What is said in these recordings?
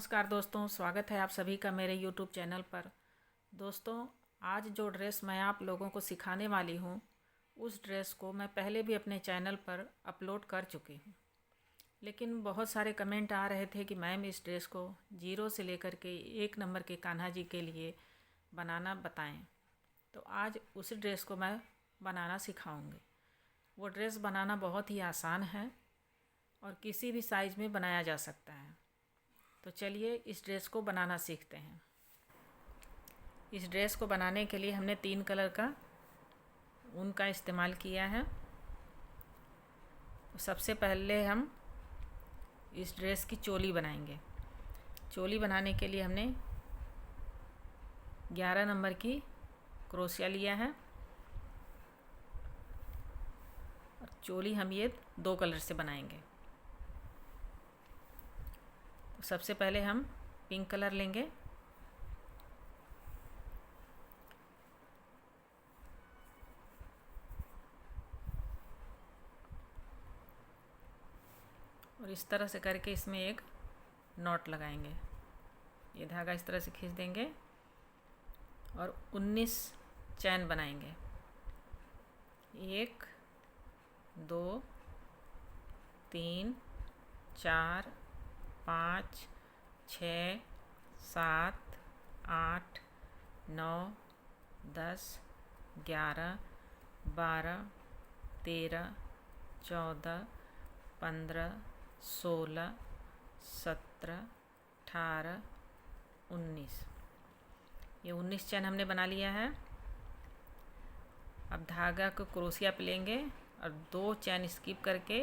नमस्कार दोस्तों, स्वागत है आप सभी का मेरे YouTube चैनल पर। दोस्तों, आज जो ड्रेस मैं आप लोगों को सिखाने वाली हूँ उस ड्रेस को मैं पहले भी अपने चैनल पर अपलोड कर चुकी हूँ, लेकिन बहुत सारे कमेंट आ रहे थे कि मैम इस ड्रेस को 0 से लेकर के 1 नंबर के कान्हा जी के लिए बनाना बताएं। तो आज उसी ड्रेस को मैं बनाना सिखाऊंगी। वो ड्रेस बनाना बहुत ही आसान है और किसी भी साइज़ में बनाया जा सकता है। तो चलिए इस ड्रेस को बनाना सीखते हैं। इस ड्रेस को बनाने के लिए हमने 3 कलर का ऊन का इस्तेमाल किया है। सबसे पहले हम इस ड्रेस की चोली बनाएंगे। चोली बनाने के लिए हमने 11 नंबर की क्रोशिया लिया है और चोली हम ये 2 कलर से बनाएंगे। तो सबसे पहले हम पिंक कलर लेंगे। और इस तरह से करके इसमें एक नॉट लगाएंगे। ये धागा इस तरह से खींच देंगे और 19 चैन बनाएंगे। 1 2 3 4 5 6 7 8 9 10 11 12 13 14 15 16 17 18 19। ये 19 चैन हमने बना लिया है। अब धागा को क्रोशिया पे लेंगे और 2 चैन स्किप करके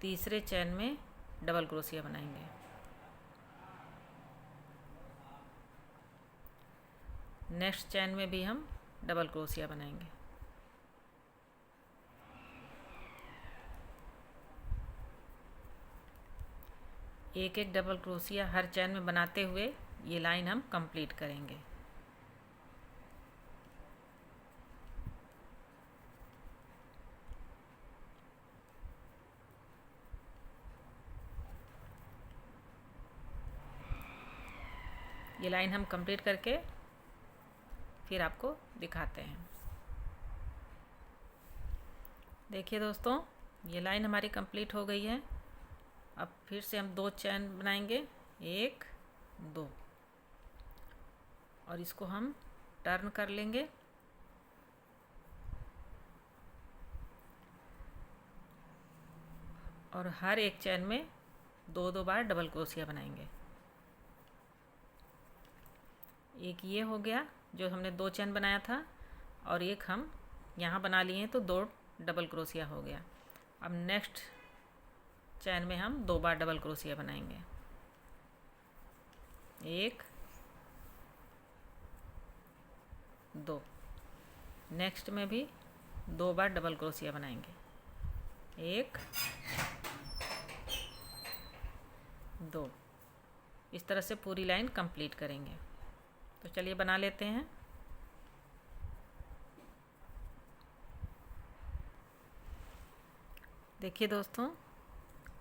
तीसरे चैन में डबल क्रोशिया बनाएंगे। नेक्स्ट चैन में भी हम डबल क्रोशिया बनाएंगे। एक एक डबल क्रोशिया हर चैन में बनाते हुए ये लाइन हम कंप्लीट करेंगे। ये लाइन हम कंप्लीट करके फिर आपको दिखाते हैं। देखिए दोस्तों, ये लाइन हमारी कंप्लीट हो गई है। अब फिर से हम 2 चैन बनाएंगे, 1 2, और इसको हम टर्न कर लेंगे और हर एक चैन में 2 बार डबल क्रोशिया बनाएंगे। एक ये हो गया जो हमने 2 चैन बनाया था और एक हम यहाँ बना लिए तो 2 डबल क्रोशिया हो गया। अब नेक्स्ट चैन में हम 2 बार डबल क्रोशिया बनाएंगे। 1 2। नेक्स्ट में भी 2 बार डबल क्रोशिया बनाएंगे। 1 2। इस तरह से पूरी लाइन कंप्लीट करेंगे। तो चलिए बना लेते हैं। देखिए दोस्तों,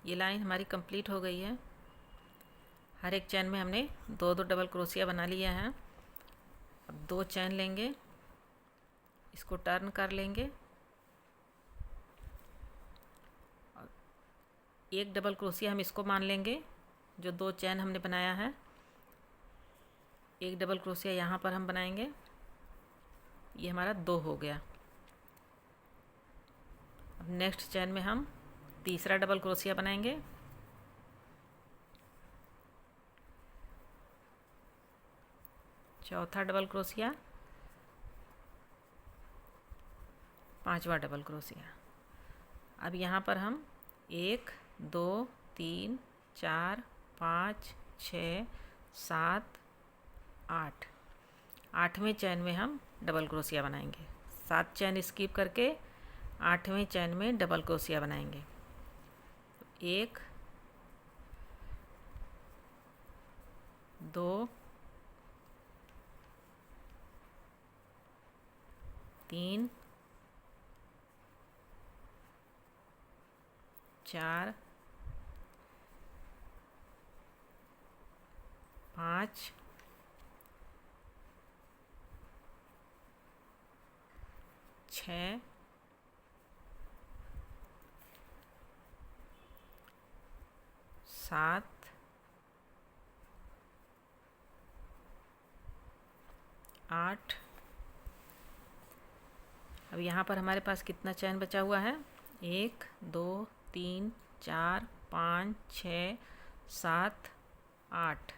ये लाइन हमारी कंप्लीट हो गई है। हर एक चैन में हमने 2 डबल क्रोशिया बना लिया है। अब 2 चैन लेंगे, इसको टर्न कर लेंगे और एक डबल क्रोशिया हम इसको मान लेंगे जो 2 चैन हमने बनाया है। एक डबल क्रोशिया यहाँ पर हम बनाएंगे। ये हमारा 2 हो गया। अब नेक्स्ट चैन में हम तीसरा डबल क्रोशिया बनाएंगे। चौथा डबल क्रोशिया, 5वां डबल क्रोशिया। अब यहाँ पर हम 1 2 3 4 5 6 7 8, 8वें चैन में हम डबल क्रोशिया बनाएंगे। 7 चैन स्किप करके 8वें चैन में डबल क्रोशिया बनाएंगे। 1 2 3 4 5, 6, 7, 8। अब यहाँ पर हमारे पास कितना चैन बचा हुआ है? 1, 2, 3, 4, 5, 6, 7, 8।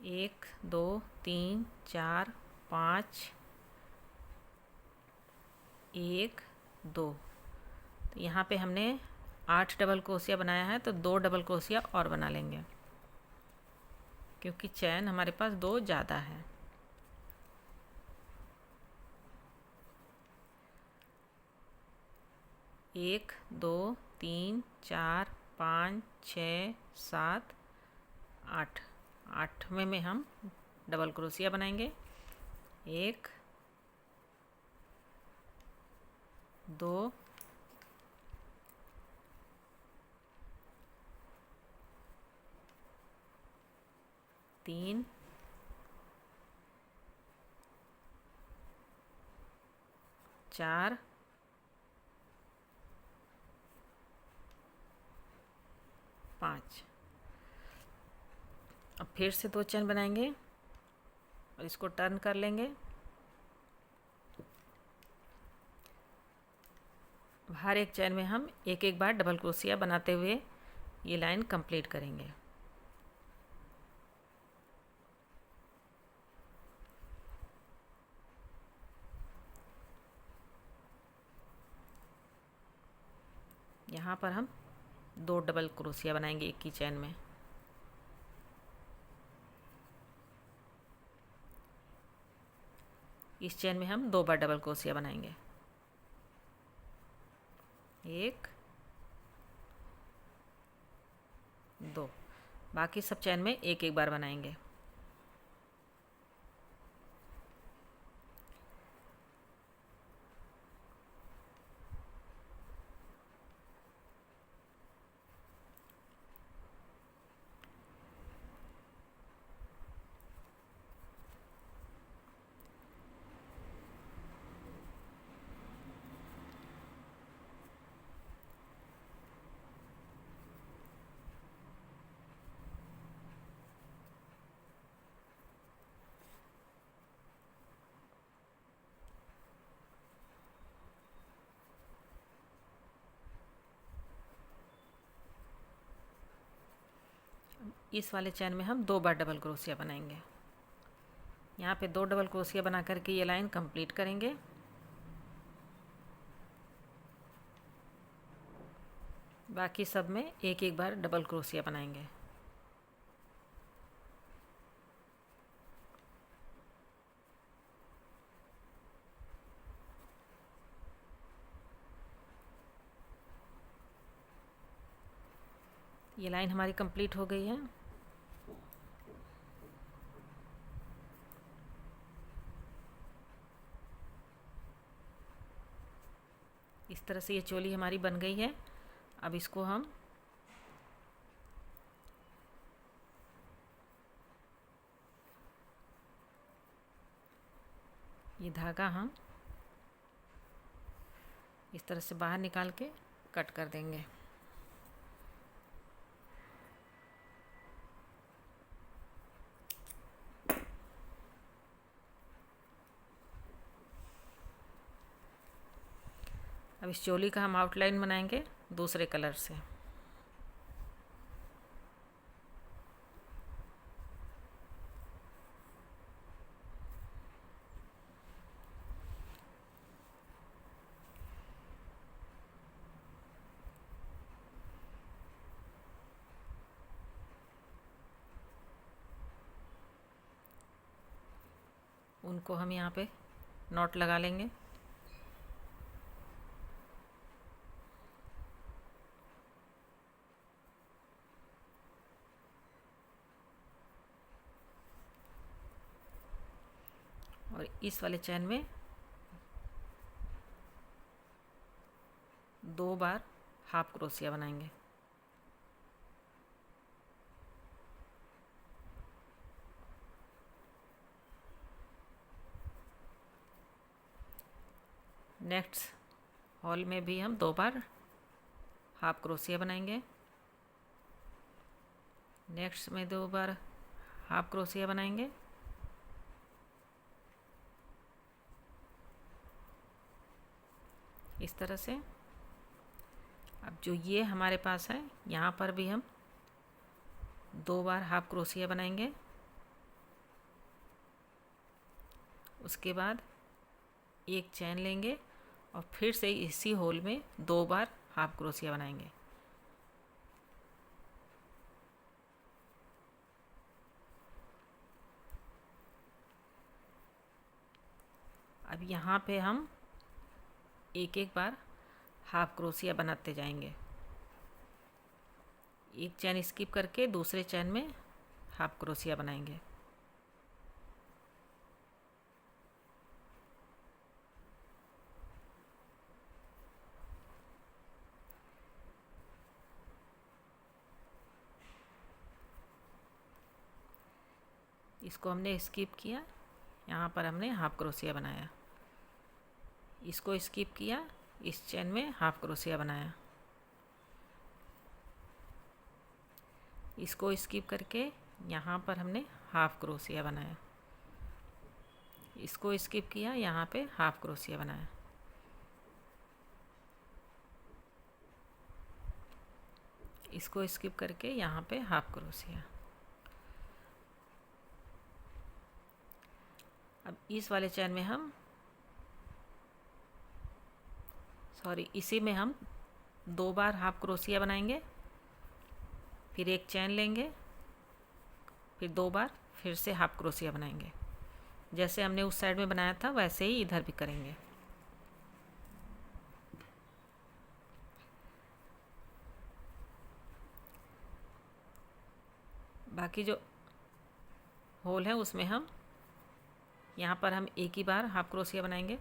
1, 2, 3, 4, 5, 1, 2। तो यहाँ पे हमने 8 डबल क्रोशिया बनाया है, तो 2 डबल क्रोशिया और बना लेंगे, क्योंकि चैन हमारे पास 2 ज़्यादा है। एक, 2, 3, 4, 5, 6, 7, 8। 8वें में हम डबल क्रोशिया बनाएंगे। 1, 2, 3, 4, 5। अब फिर से 2 चैन बनाएंगे और इसको टर्न कर लेंगे। हर एक चैन में हम एक एक बार डबल क्रोशिया बनाते हुए ये लाइन कंप्लीट करेंगे। यहाँ पर हम 2 डबल क्रोशिया बनाएंगे एक ही चैन में। इस चैन में हम 2 बार डबल क्रोशिया बनाएंगे। 1, 2। बाकी सब चैन में एक एक बार बनाएंगे। इस वाले चैन में हम 2 बार डबल क्रोशिया बनाएंगे। यहाँ पे 2 डबल क्रोशिया बना करके ये लाइन कंप्लीट करेंगे। बाकी सब में एक एक बार डबल क्रोशिया बनाएंगे। ये लाइन हमारी कंप्लीट हो गई है। इस तरह से ये चोली हमारी बन गई है। अब इसको हम ये धागा हम इस तरह से बाहर निकाल के कट कर देंगे। अब इस चोली का हम आउटलाइन बनाएंगे दूसरे कलर से। उनको हम यहाँ पे नॉट लगा लेंगे। और इस वाले चैन में 2 बार हाफ क्रोशिया बनाएंगे। नेक्स्ट हॉल में भी हम 2 बार हाफ क्रोशिया बनाएंगे। नेक्स्ट में 2 बार हाफ क्रोशिया बनाएंगे। इस तरह से। अब जो ये हमारे पास है, यहाँ पर भी हम 2 बार हाफ क्रोशिया बनाएंगे। उसके बाद एक चैन लेंगे और फिर से इसी होल में 2 बार हाफ क्रोशिया बनाएंगे। अब यहाँ पे हम एक एक बार हाफ क्रोशिया बनाते जाएंगे। एक चैन स्किप करके दूसरे चैन में हाफ क्रोशिया बनाएंगे। इसको हमने स्किप किया, यहाँ पर हमने हाफ क्रोशिया बनाया। इसको स्किप किया, इस चैन में हाफ क्रोशिया बनाया। इसको स्किप करके यहाँ पर हमने हाफ क्रोशिया बनाया। इसको स्किप किया, यहाँ पे हाफ क्रोशिया बनाया। इसको स्किप करके यहाँ पे हाफ क्रोशिया। अब इस वाले चैन में हम इसी में हम 2 बार हाफ क्रोशिया बनाएंगे, फिर एक चैन लेंगे, फिर 2 बार फिर से हाफ क्रोशिया बनाएंगे। जैसे हमने उस साइड में बनाया था वैसे ही इधर भी करेंगे। बाकी जो होल है उसमें हम यहाँ पर हम एक ही बार हाफ क्रोशिया बनाएंगे।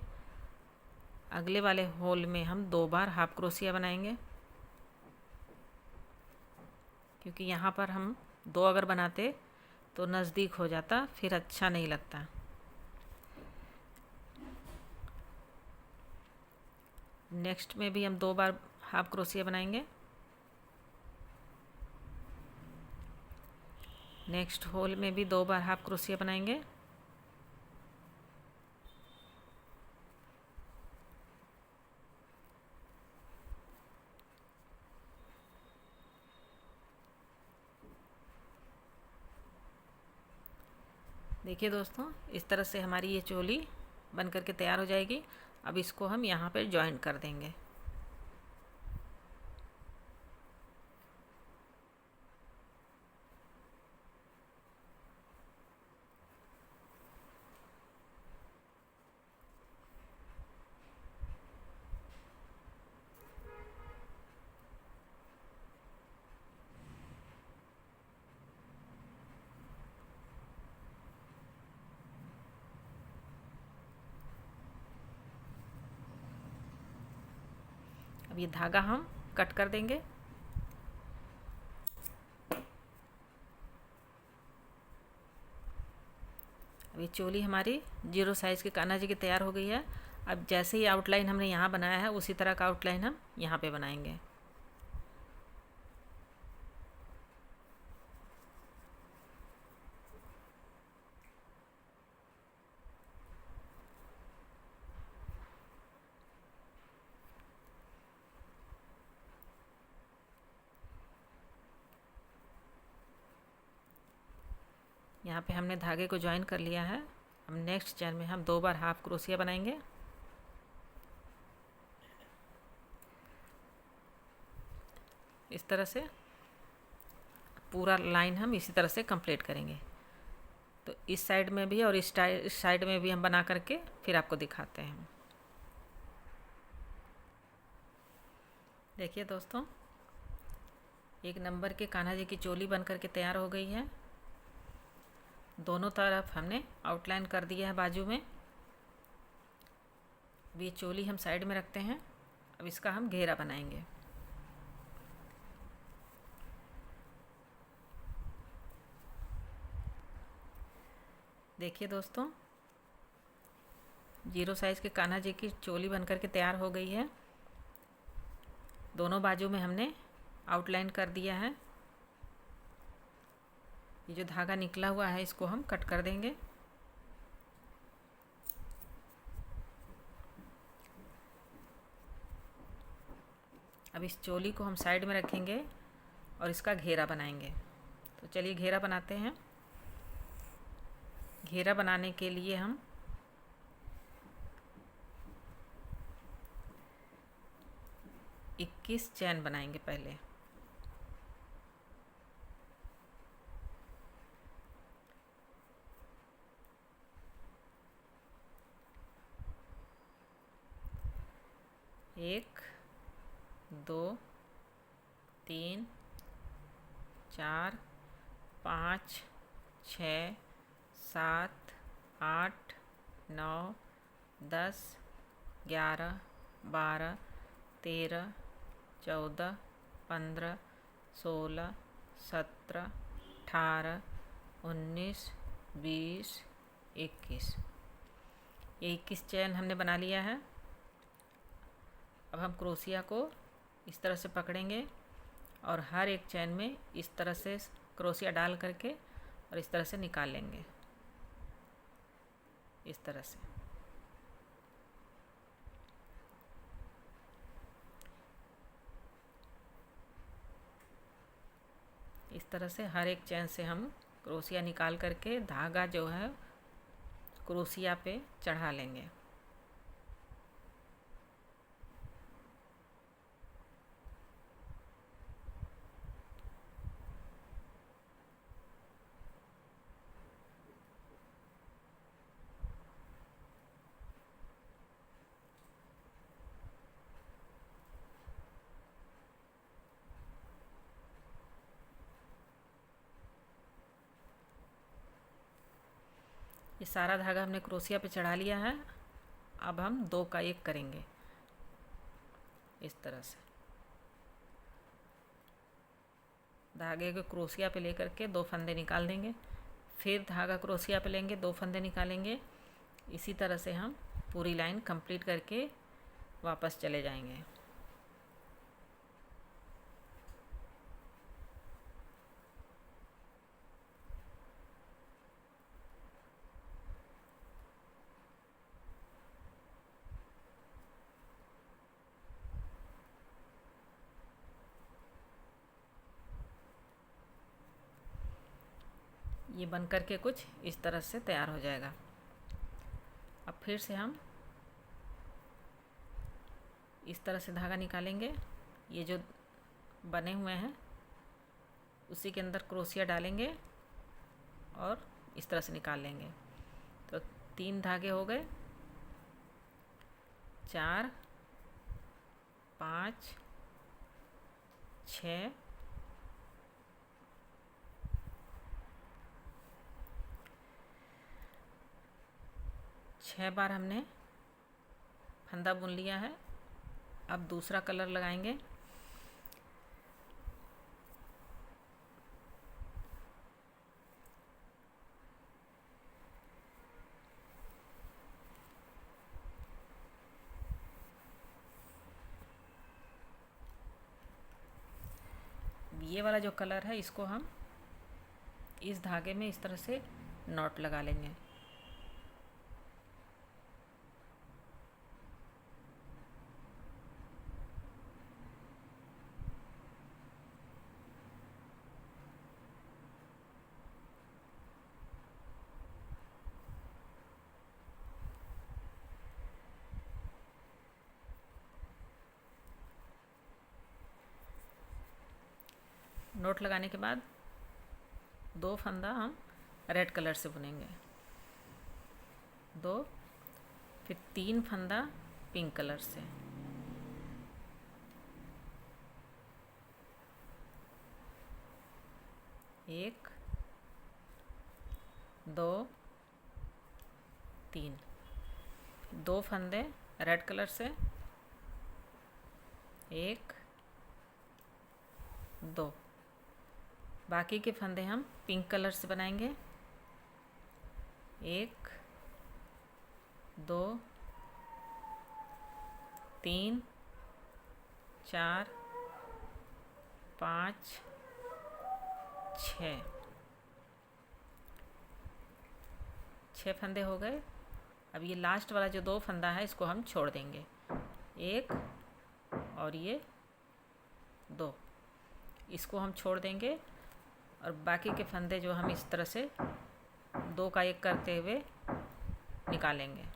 अगले वाले होल में हम 2 बार हाफ क्रोशिया बनाएंगे, क्योंकि यहाँ पर हम 2 अगर बनाते तो नज़दीक हो जाता, फिर अच्छा नहीं लगता। नेक्स्ट में भी हम 2 बार हाफ क्रोशिया बनाएंगे। नेक्स्ट होल में भी 2 बार हाफ क्रोशिया बनाएंगे। देखिए दोस्तों, इस तरह से हमारी ये चोली बन करके तैयार हो जाएगी। अब इसको हम यहाँ पर जॉइन कर देंगे। अब ये धागा हम कट कर देंगे। अब ये चोली हमारी 0 साइज़ के कान्हा जी की तैयार हो गई है। अब जैसे ही आउटलाइन हमने यहाँ बनाया है उसी तरह का आउटलाइन हम यहाँ पे बनाएंगे। यहाँ पे हमने धागे को ज्वाइन कर लिया है। अब नेक्स्ट चैन में हम 2 बार हाफ क्रोशिया बनाएंगे। इस तरह से पूरा लाइन हम इसी तरह से कंप्लीट करेंगे। तो इस साइड में भी और इस साइड में भी हम बना करके फिर आपको दिखाते हैं। देखिए दोस्तों, 1 नंबर के कान्हा जी की चोली बन करके तैयार हो गई है। दोनों तरफ हमने आउटलाइन कर दिया है बाजू में। अब ये चोली हम साइड में रखते हैं। अब इसका हम घेरा बनाएंगे। देखिए दोस्तों, जीरो साइज़ के कान्हा जी की चोली बनकर के तैयार हो गई है। दोनों बाजू में हमने आउटलाइन कर दिया है। ये जो धागा निकला हुआ है इसको हम कट कर देंगे। अब इस चोली को हम साइड में रखेंगे और इसका घेरा बनाएंगे। तो चलिए घेरा बनाते हैं। घेरा बनाने के लिए हम 21 चैन बनाएंगे पहले। एक, दो, तीन, चार, 5, 6, 7, 8, 9, 10, 11, 12, 13, 14, 15, 16, 17, 18, 19, 20, 21। ये 21 चैन हमने बना लिया है। अब हम क्रोशिया को इस तरह से पकड़ेंगे और हर एक चैन में इस तरह से क्रोशिया डाल करके और इस तरह से निकाल लेंगे, इस तरह से। इस तरह से हर एक चैन से हम क्रोशिया निकाल करके धागा जो है क्रोशिया पे चढ़ा लेंगे। ये सारा धागा हमने क्रोशिया पे चढ़ा लिया है। अब हम 2 का 1 करेंगे इस तरह से। धागे को क्रोशिया पे लेकर के 2 फंदे निकाल देंगे, फिर धागा क्रोशिया पे लेंगे, 2 फंदे निकालेंगे। इसी तरह से हम पूरी लाइन कंप्लीट करके वापस चले जाएंगे। ये बन कर के कुछ इस तरह से तैयार हो जाएगा। अब फिर से हम इस तरह से धागा निकालेंगे। ये जो बने हुए हैं उसी के अंदर क्रोशिया डालेंगे और इस तरह से निकाल लेंगे। तो 3 धागे हो गए, 4, 5, 6, 6 बार हमने फंदा बुन लिया है। अब दूसरा कलर लगाएंगे। ये वाला जो कलर है इसको हम इस धागे में इस तरह से नॉट लगा लेंगे। नोट लगाने के बाद 2 फंदा हम रेड कलर से बुनेंगे, 2, फिर 3 फंदा पिंक कलर से, 1, 2, 3, 2 फंदे रेड कलर से, 1, 2। बाकी के फंदे हम पिंक कलर से बनाएंगे, 1, 2, 3 4 5 6 फंदे हो गए। अब ये लास्ट वाला जो 2 फंदा है इसको हम छोड़ देंगे, 1 और ये 2, इसको हम छोड़ देंगे और बाकी के फंदे जो हम इस तरह से 2 का 1 करते हुए निकालेंगे।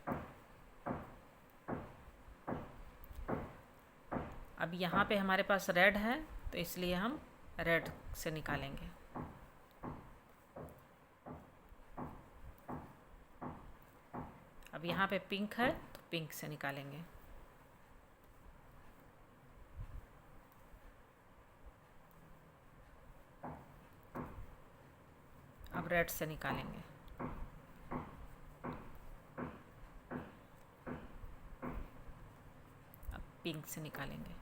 अब यहाँ पे हमारे पास रेड है तो इसलिए हम रेड से निकालेंगे। अब यहाँ पे पिंक है तो पिंक से निकालेंगे। अब रेड से निकालेंगे। अब पिंक से निकालेंगे।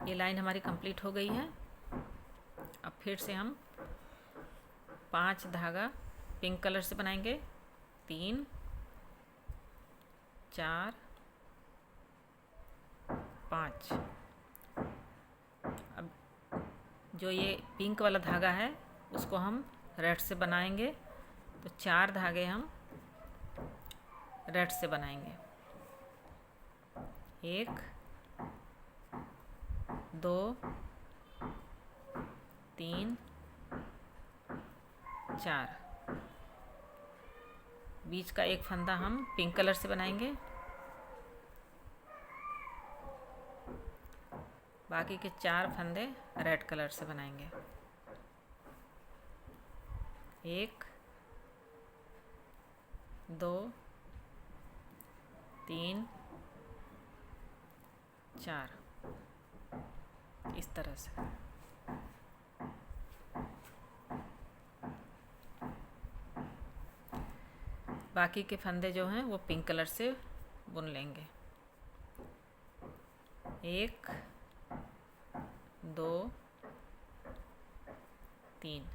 ये लाइन हमारी कंप्लीट हो गई है। अब फिर से हम 5 धागा पिंक कलर से बनाएंगे, 3 4 5। अब जो ये पिंक वाला धागा है उसको हम रेड से बनाएंगे, तो 4 धागे हम रेड से बनाएंगे, 1 2 3 4। बीच का एक फंदा हम पिंक कलर से बनाएंगे, बाकी के 4 फंदे रेड कलर से बनाएंगे, 1 2 3 4, इस तरह से। बाकी के फंदे जो हैं वो पिंक कलर से बुन लेंगे, 1 2 3।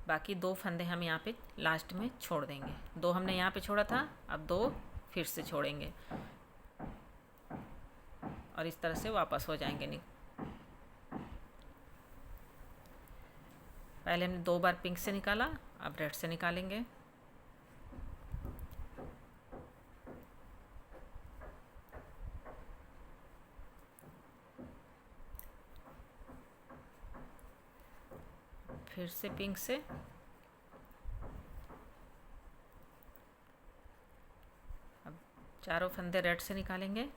बाकी 2 फंदे हम यहाँ पे लास्ट में छोड़ देंगे, 2 हमने यहाँ पे छोड़ा था, अब 2 फिर से छोड़ेंगे और इस तरह से वापस हो जाएंगे। पहले हमने 2 बार पिंक से निकाला, अब रेड से निकालेंगे। फिर से पिंक से, अब चारों फंदे रेड से निकालेंगे।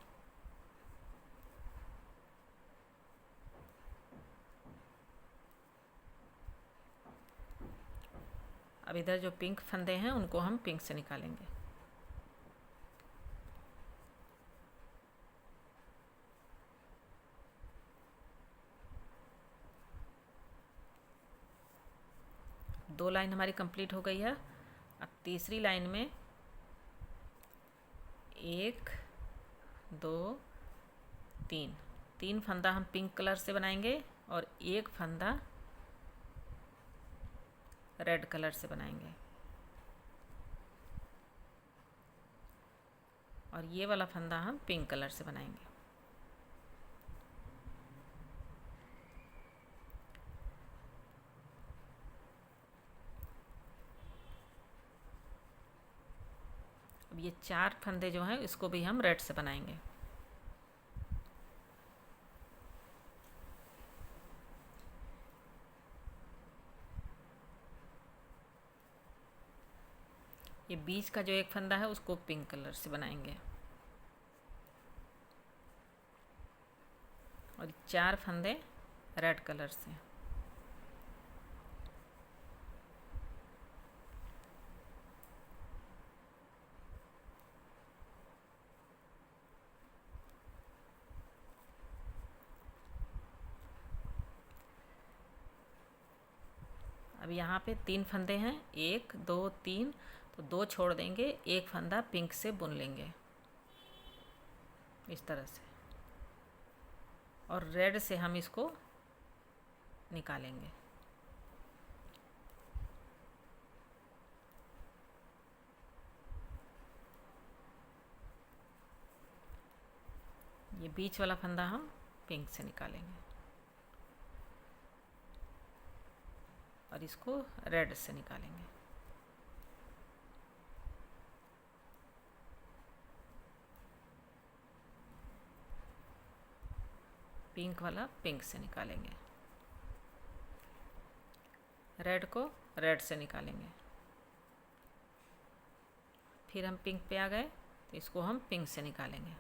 अब इधर जो पिंक फंदे हैं उनको हम पिंक से निकालेंगे। दो लाइन हमारी कंप्लीट हो गई है। अब तीसरी लाइन में 1 2 3 फंदा हम पिंक कलर से बनाएंगे और 1 फंदा रेड कलर से बनाएंगे, और ये वाला फंदा हम पिंक कलर से बनाएंगे। अब ये 4 फंदे जो हैं इसको भी हम रेड से बनाएंगे। ये बीच का जो एक फंदा है उसको पिंक कलर से बनाएंगे, और 4 फंदे रेड कलर से। अब यहाँ पे 3 फंदे हैं, 1 2 3, तो 2 छोड़ देंगे, 1 फंदा पिंक से बुन लेंगे इस तरह से, और रेड से हम इसको निकालेंगे। ये बीच वाला फंदा हम पिंक से निकालेंगे और इसको रेड से निकालेंगे। पिंक वाला पिंक से निकालेंगे, रेड को रेड से निकालेंगे। फिर हम पिंक पे आ गए तो इसको हम पिंक से निकालेंगे।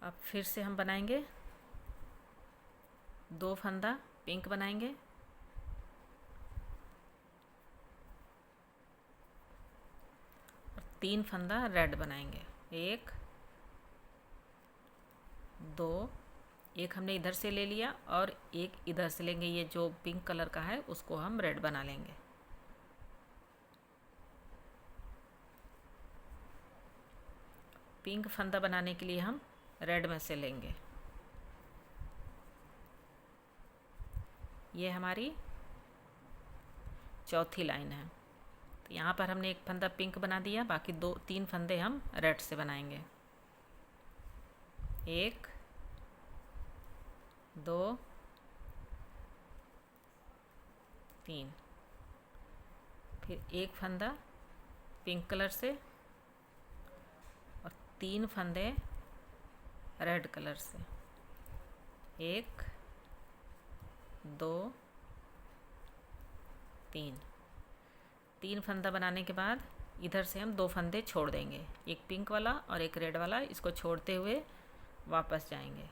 अब फिर से हम बनाएंगे 2 फंदा पिंक बनाएंगे और 3 फंदा रेड बनाएंगे। 1 2, एक हमने इधर से ले लिया और एक इधर से लेंगे। ये जो पिंक कलर का है उसको हम रेड बना लेंगे। पिंक फंदा बनाने के लिए हम रेड में से लेंगे। ये हमारी चौथी लाइन है। तो यहाँ पर हमने एक फंदा पिंक बना दिया, बाकी 3 फंदे हम रेड से बनाएंगे। 1 2 3, फिर एक फंदा पिंक कलर से और 3 फंदे रेड कलर से। 1 2 3 फंदा बनाने के बाद इधर से हम 2 फंदे छोड़ देंगे, एक पिंक वाला और एक रेड वाला। इसको छोड़ते हुए वापस जाएंगे।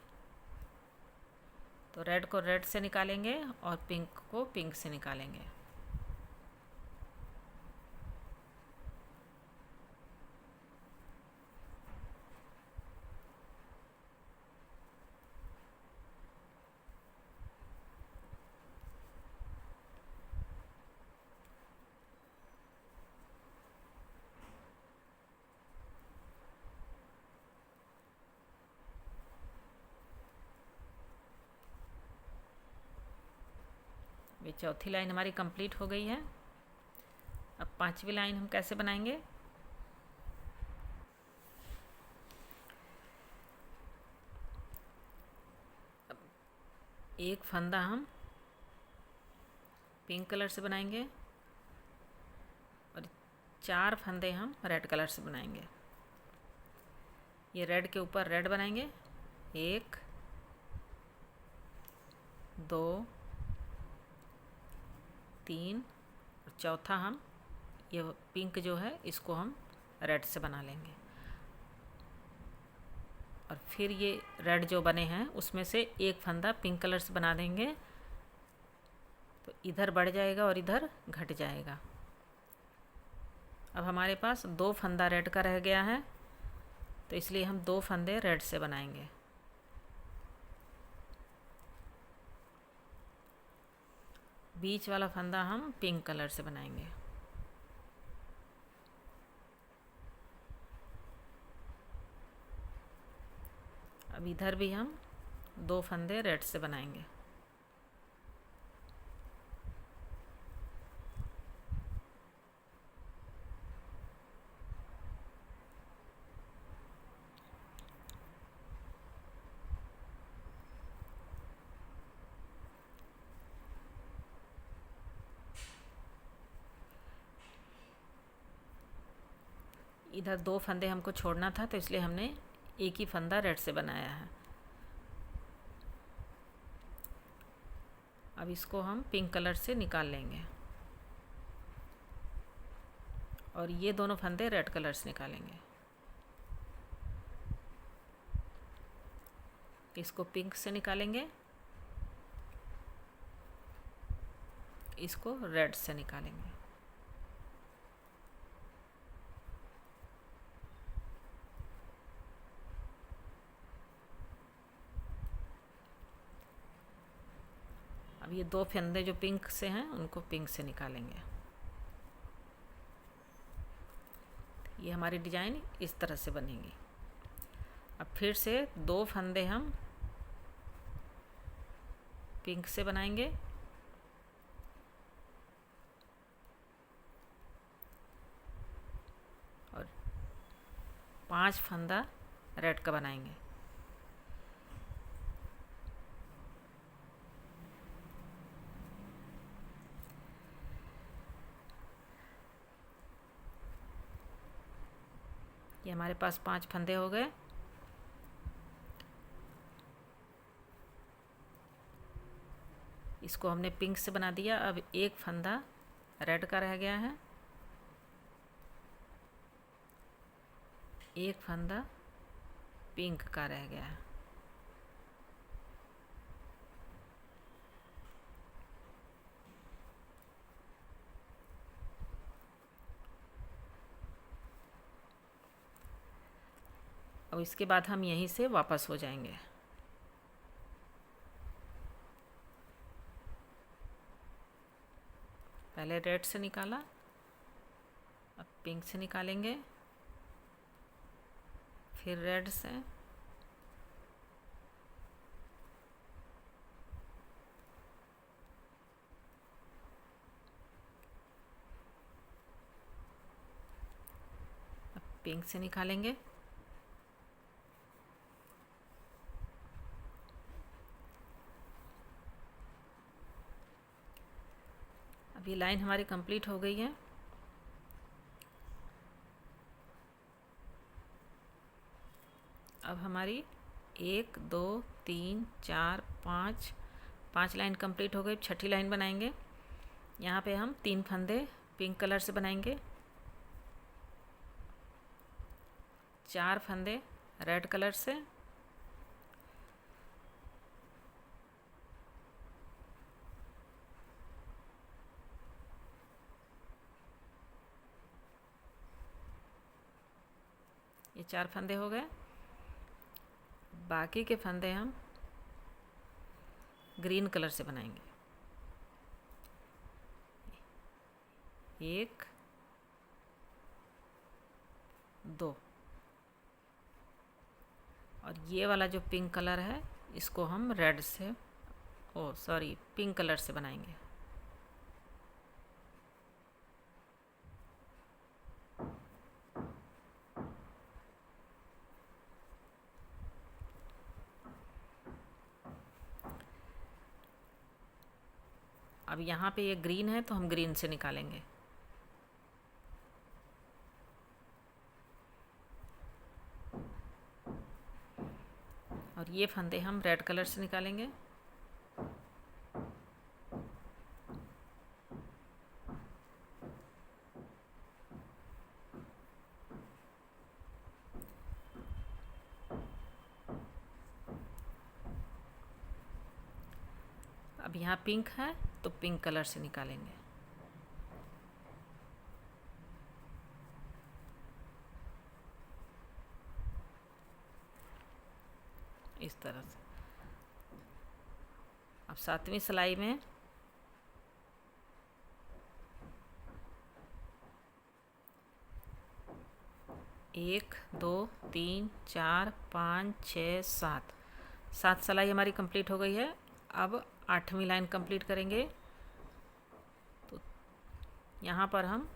तो रेड को रेड से निकालेंगे और पिंक को पिंक से निकालेंगे। ये चौथी लाइन हमारी कंप्लीट हो गई है। अब 5वीं लाइन हम कैसे बनाएंगे? एक फंदा हम पिंक कलर से बनाएंगे और 4 फंदे हम रेड कलर से बनाएंगे। ये रेड के ऊपर रेड बनाएंगे। 1 2 3 और चौथा हम ये पिंक जो है इसको हम रेड से बना लेंगे। और फिर ये रेड जो बने हैं उसमें से एक फंदा पिंक कलर से बना देंगे, तो इधर बढ़ जाएगा और इधर घट जाएगा। अब हमारे पास 2 फंदा रेड का रह गया है, तो इसलिए हम 2 फंदे रेड से बनाएंगे। बीच वाला फंदा हम पिंक कलर से बनाएंगे। अब इधर भी हम 2 फंदे रेड से बनाएंगे। इधर 2 फंदे हमको छोड़ना था, तो इसलिए हमने एक ही फंदा रेड से बनाया है। अब इसको हम पिंक कलर से निकाल लेंगे और ये दोनों फंदे रेड कलर से निकालेंगे। इसको पिंक से निकालेंगे, इसको रेड से निकालेंगे। अब ये 2 फंदे जो पिंक से हैं उनको पिंक से निकालेंगे। ये हमारी डिज़ाइन इस तरह से बनेगी। अब फिर से 2 फंदे हम पिंक से बनाएंगे और 5 फंदा रेड का बनाएंगे। ये हमारे पास 5 फंदे हो गए। इसको हमने पिंक से बना दिया। अब एक फंदा रेड का रह गया है, एक फंदा पिंक का रह गया है। और इसके बाद हम यहीं से वापस हो जाएंगे। पहले रेड से निकाला, अब पिंक से निकालेंगे, फिर रेड से, अब पिंक से निकालेंगे, अब ये लाइन हमारी कंप्लीट हो गई है। अब हमारी 1 2 3 4 5 लाइन कंप्लीट हो गई। छठी लाइन बनाएंगे। यहाँ पे हम 3 फंदे पिंक कलर से बनाएंगे, 4 फंदे रेड कलर से, ये 4 फंदे हो गए। बाकी के फंदे हम ग्रीन कलर से बनाएंगे। 1 2 और ये वाला जो पिंक कलर है इसको हम रेड से पिंक कलर से बनाएंगे। अब यहाँ पे ये ग्रीन है तो हम ग्रीन से निकालेंगे। और ये फंदे हम रेड कलर से निकालेंगे। अब यहाँ पिंक है तो पिंक कलर से निकालेंगे। इस तरह से। अब 7वीं सिलाई में एक 2 3 4 5 6 7 सिलाई हमारी कंप्लीट हो गई है। अब 8वीं लाइन कंप्लीट करेंगे। तो यहाँ पर हम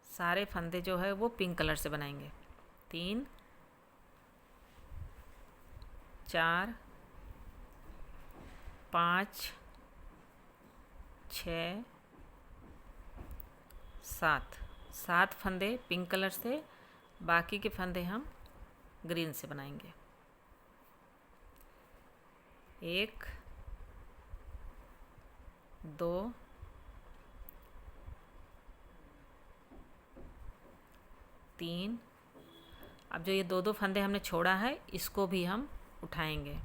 सारे फंदे जो है वो पिंक कलर से बनाएंगे। 3 4 5 6 7 फंदे पिंक कलर से, बाकी के फंदे हम ग्रीन से बनाएंगे। 1 2 3। अब जो ये 2 फंदे हमने छोड़ा है इसको भी हम उठाएंगे।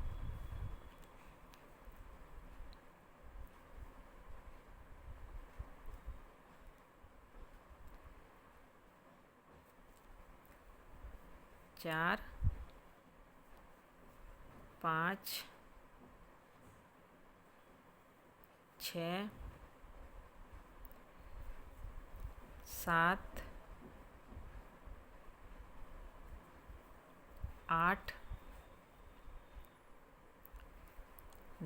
चार 5 6 7 8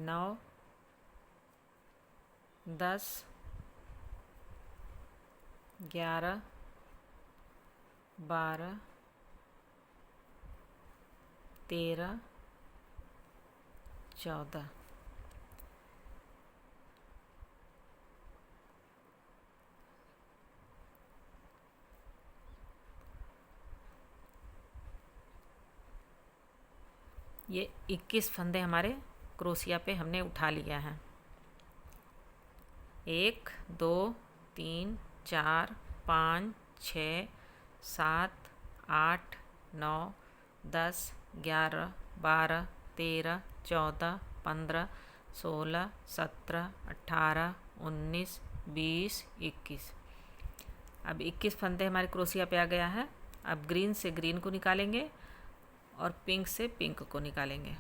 9 10 11 12 13 14। ये 21 फंदे हमारे क्रोशिया पे हमने उठा लिया है। 1 2 3 4 5 6 7 8 9 10 11 12 13 14 15 16 17 18 19 20 21। अब 21 फंदे हमारे क्रोशिया पे आ गया है। अब ग्रीन से ग्रीन को निकालेंगे और पिंक से पिंक को निकालेंगे।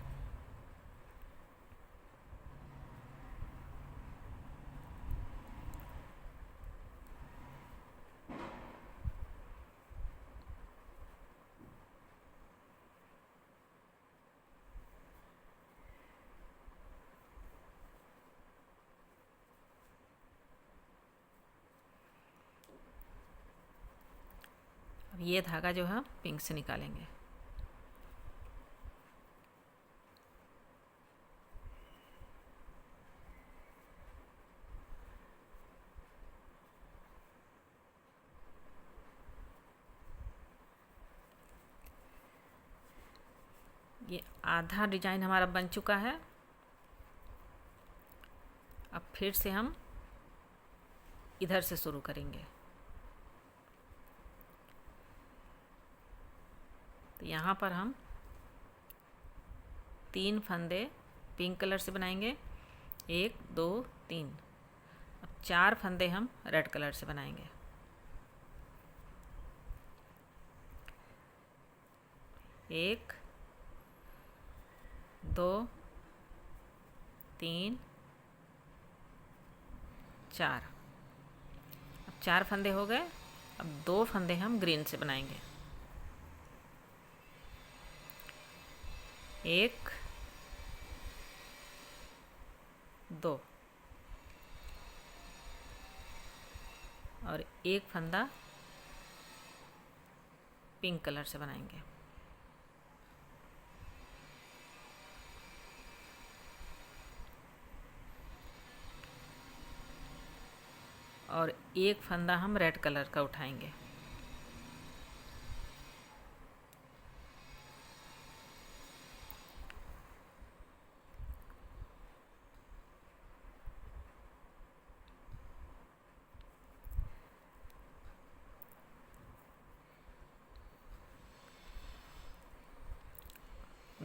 अब ये धागा जो है पिंक से निकालेंगे। ये आधा डिजाइन हमारा बन चुका है। अब फिर से हम इधर से शुरू करेंगे। तो यहाँ पर हम 3 फंदे पिंक कलर से बनाएंगे, 1 2 3। अब 4 फंदे हम रेड कलर से बनाएंगे। 1 2 3 4। अब 4 फंदे हो गए। अब 2 फंदे हम ग्रीन से बनाएंगे। 1 2 और 1 फंदा पिंक कलर से बनाएंगे। और 1 फंदा हम रेड कलर का उठाएंगे।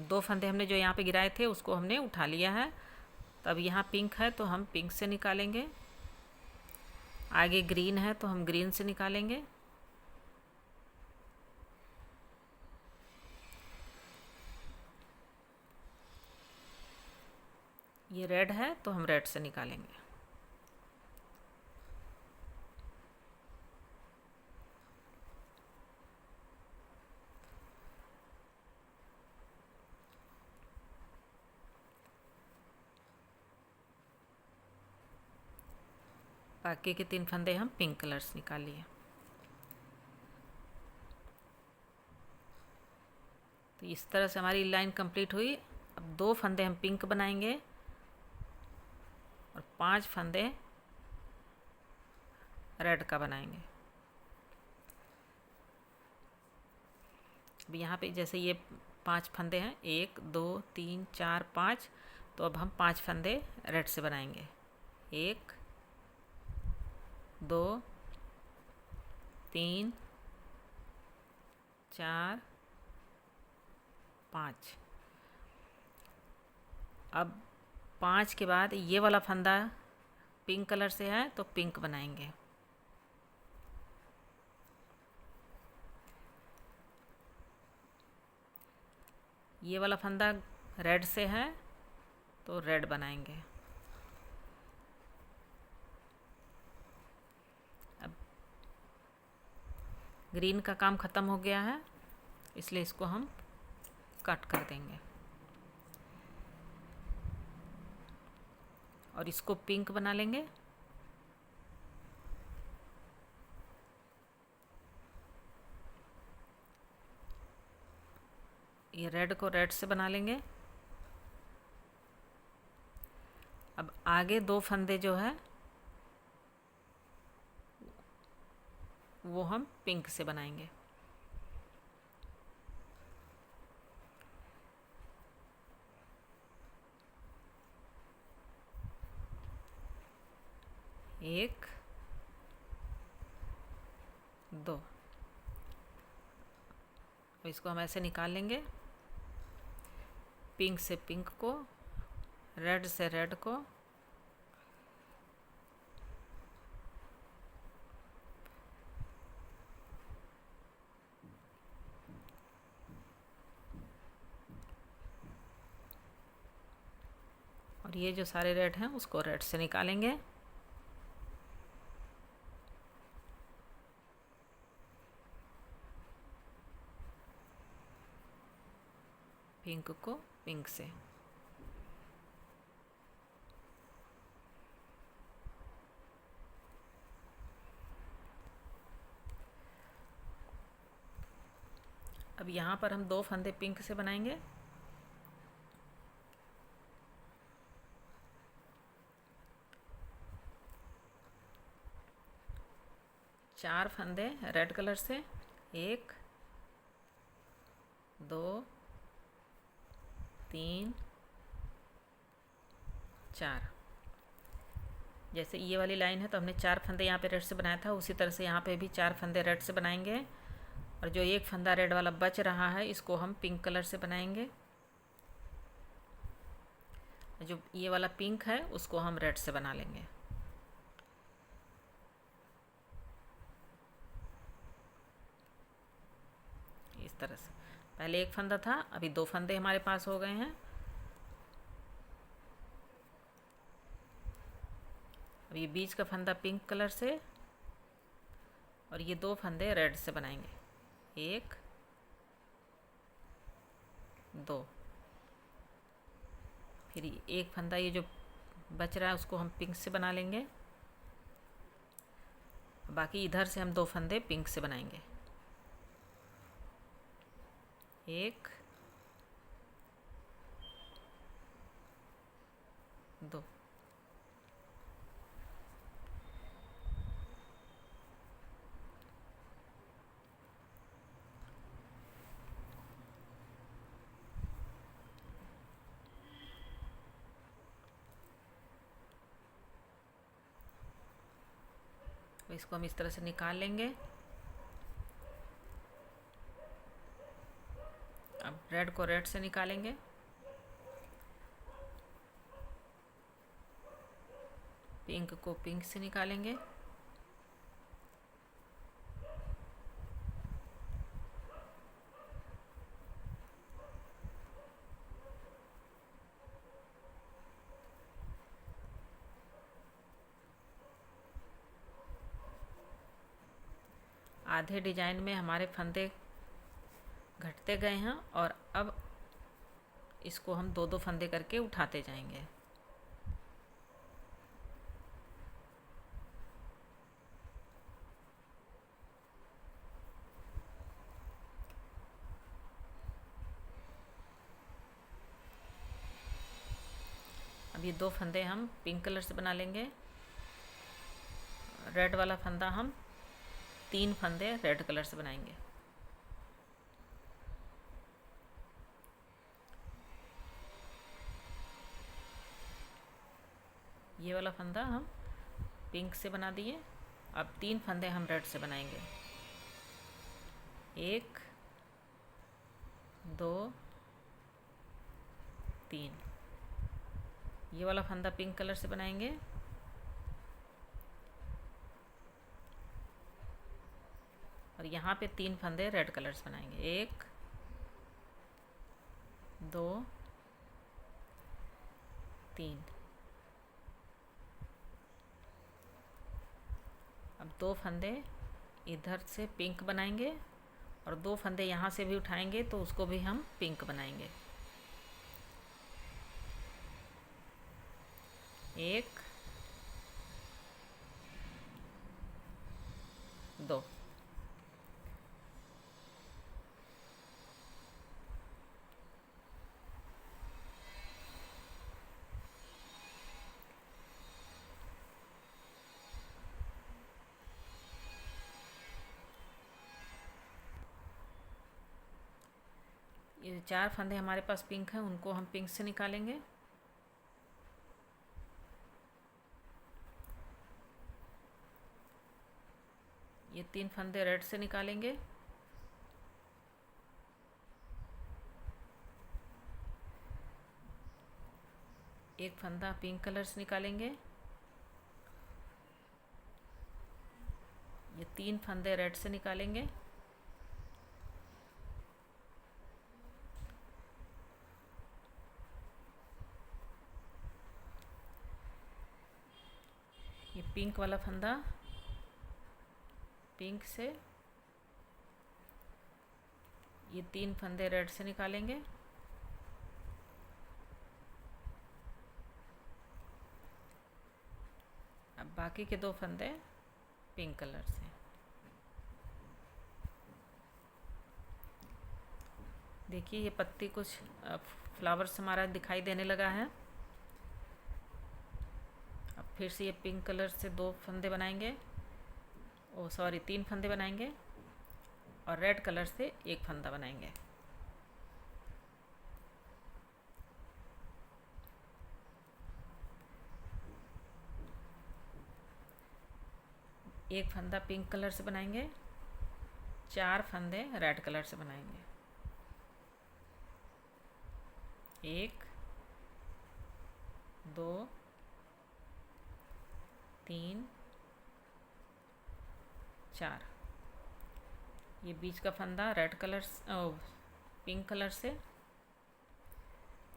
दो फंदे हमने जो यहाँ पे गिराए थे उसको हमने उठा लिया है। तो अब यहाँ पिंक है तो हम पिंक से निकालेंगे। आगे ग्रीन है तो हम ग्रीन से निकालेंगे। ये रेड है तो हम रेड से निकालेंगे। बाकी के 3 फंदे हम पिंक कलर से निकाल लिए। तो इस तरह से हमारी लाइन कंप्लीट हुई। अब 2 फंदे हम पिंक बनाएंगे और 5 फंदे रेड का बनाएंगे। अब यहाँ पे जैसे ये 5 फंदे हैं, 1 2 3 4 5, तो अब हम 5 फंदे रेड से बनाएंगे। 1 2 3 4 5। अब 5 के बाद ये वाला फंदा पिंक कलर से है तो पिंक बनाएंगे। ये वाला फंदा रेड से है तो रेड बनाएंगे। अब ग्रीन का काम ख़त्म हो गया है, इसलिए इसको हम कट कर देंगे और इसको पिंक बना लेंगे। ये रेड को रेड से बना लेंगे। अब आगे 2 फंदे जो है वो हम पिंक से बनाएंगे। एक, 2। इसको हम ऐसे निकाल लेंगे, पिंक से पिंक को, रेड से रेड को, और ये जो सारे रेड हैं उसको रेड से निकालेंगे। पिंक को पिंक से। अब यहाँ पर हम 2 फंदे पिंक से बनाएंगे। चार फंदे रेड कलर से, 1, 2, 3, 4। जैसे ये वाली लाइन है तो हमने 4 फंदे यहाँ पे रेड से बनाया था, उसी तरह से यहाँ पे भी 4 फंदे रेड से बनाएंगे। और जो एक फंदा रेड वाला बच रहा है इसको हम पिंक कलर से बनाएंगे। जो ये वाला पिंक है उसको हम रेड से बना लेंगे। इस तरह से पहले एक फंदा था, अभी 2 फंदे हमारे पास हो गए हैं। अब ये बीच का फंदा पिंक कलर से और ये 2 फंदे रेड से बनाएंगे। 1, 2। फिर एक फंदा ये जो बच रहा है उसको हम पिंक से बना लेंगे। बाकी इधर से हम 2 फंदे पिंक से बनाएंगे। 1, 2। इसको हम इस तरह से निकाल लेंगे। अब रेड को रेड से निकालेंगे। पिंक को पिंक से निकालेंगे। आधे डिजाइन में हमारे फंदे घटते गए हैं और अब इसको हम 2-2 फंदे करके उठाते जाएंगे। अब ये 2 फंदे हम पिंक कलर से बना लेंगे। रेड वाला फंदा हम 3 फंदे रेड कलर से बनाएंगे। ये वाला फंदा हम पिंक से बना दिए। अब 3 फंदे हम रेड से बनाएंगे। 1, 2, 3। ये वाला फंदा पिंक कलर से बनाएंगे। और यहाँ पे 3 फंदे रेड कलर से बनाएंगे। 1, 2, 3। अब 2 फंदे इधर से पिंक बनाएंगे और 2 फंदे यहाँ से भी उठाएंगे तो उसको भी हम पिंक बनाएंगे। 1 2 ये 4 फंदे हमारे पास पिंक हैं, उनको हम पिंक से निकालेंगे। ये 3 फंदे रेड से निकालेंगे। एक फंदा पिंक कलर से निकालेंगे। ये 3 फंदे रेड से निकालेंगे। ये पिंक वाला फंदा पिंक से, ये 3 फंदे रेड से निकालेंगे। अब बाकी के 2 फंदे पिंक कलर से। देखिए ये पत्ती कुछ फ्लावर्स हमारा दिखाई देने लगा है। अब फिर से ये पिंक कलर से 2 फंदे बनाएंगे, 3 फंदे बनाएंगे और रेड कलर से 1 फंदा बनाएंगे। एक फंदा पिंक कलर से बनाएंगे, 4 फंदे रेड कलर से बनाएंगे। 1 2 3 4। ये बीच का फंदा रेड कलर पिंक कलर से।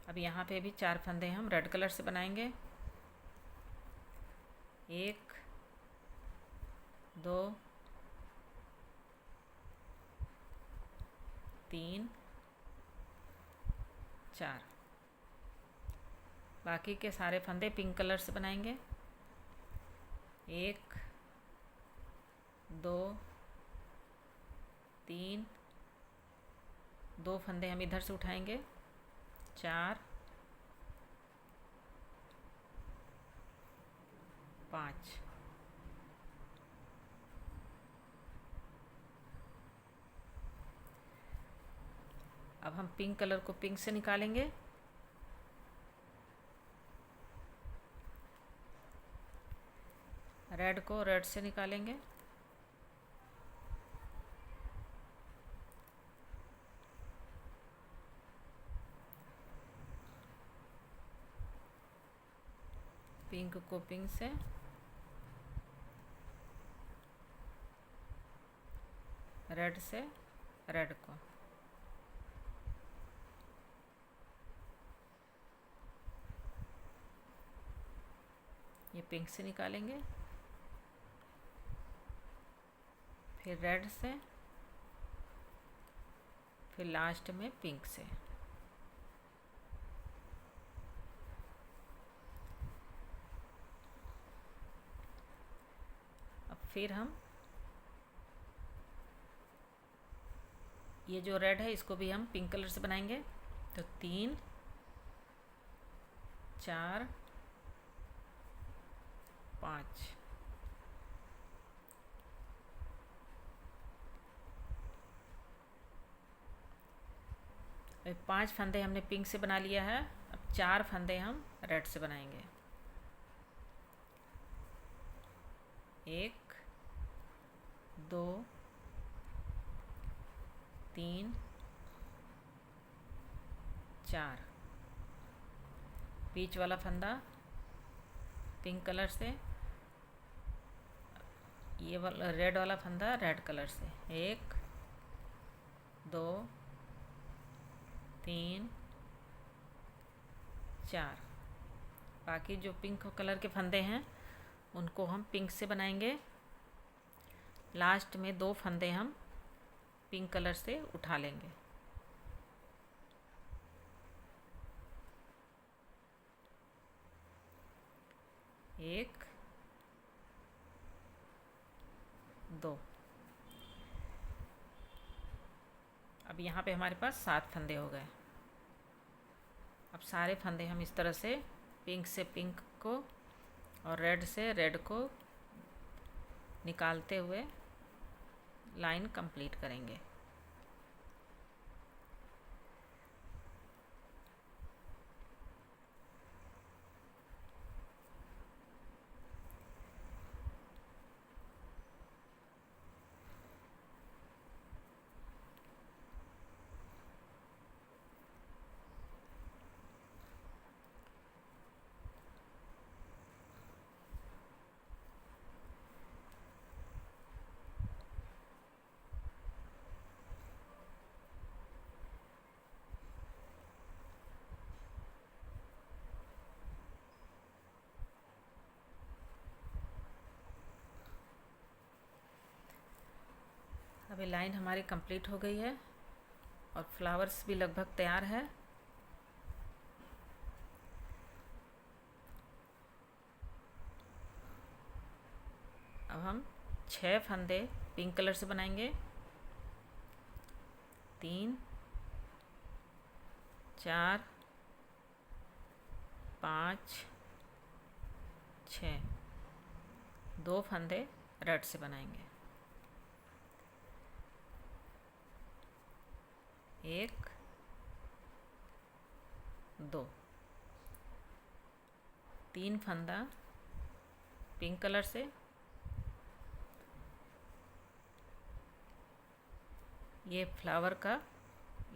अब यहाँ पे भी 4 फंदे हम रेड कलर से बनाएंगे। 1 2 3 4। बाकी के सारे फंदे पिंक कलर से बनाएंगे। 1 2 3, 2 फंदे हम इधर से उठाएंगे। 4 5। अब हम पिंक कलर को पिंक से निकालेंगे। रेड को रेड से निकालेंगे। पिंक को पिंक से, रेड से रेड को। ये पिंक से निकालेंगे, फिर रेड से, फिर लास्ट में पिंक से। अब फिर हम ये जो रेड है इसको भी हम पिंक कलर से बनाएंगे। तो 3 4 5। अब 5 फंदे हमने पिंक से बना लिया है। अब 4 फंदे हम रेड से बनाएंगे। 1 2 3 4। बीच वाला फंदा पिंक कलर से, ये वाला रेड वाला फंदा रेड कलर से। 1 2 3 4। बाकी जो पिंक कलर के फंदे हैं उनको हम पिंक से बनाएंगे। लास्ट में 2 फंदे हम पिंक कलर से उठा लेंगे। एक, 2। अब यहाँ पे हमारे पास 7 फंदे हो गए। अब सारे फंदे हम इस तरह से पिंक से पिंक को और रेड से रेड को निकालते हुए लाइन कंप्लीट करेंगे। अभी लाइन हमारी कंप्लीट हो गई है और फ्लावर्स भी लगभग तैयार है। अब हम 6 फंदे पिंक कलर से बनाएंगे। 3, 4, 5, 6। 2 फंदे रेड से बनाएंगे। 1, 2। 3 फंदा पिंक कलर से। ये फ्लावर का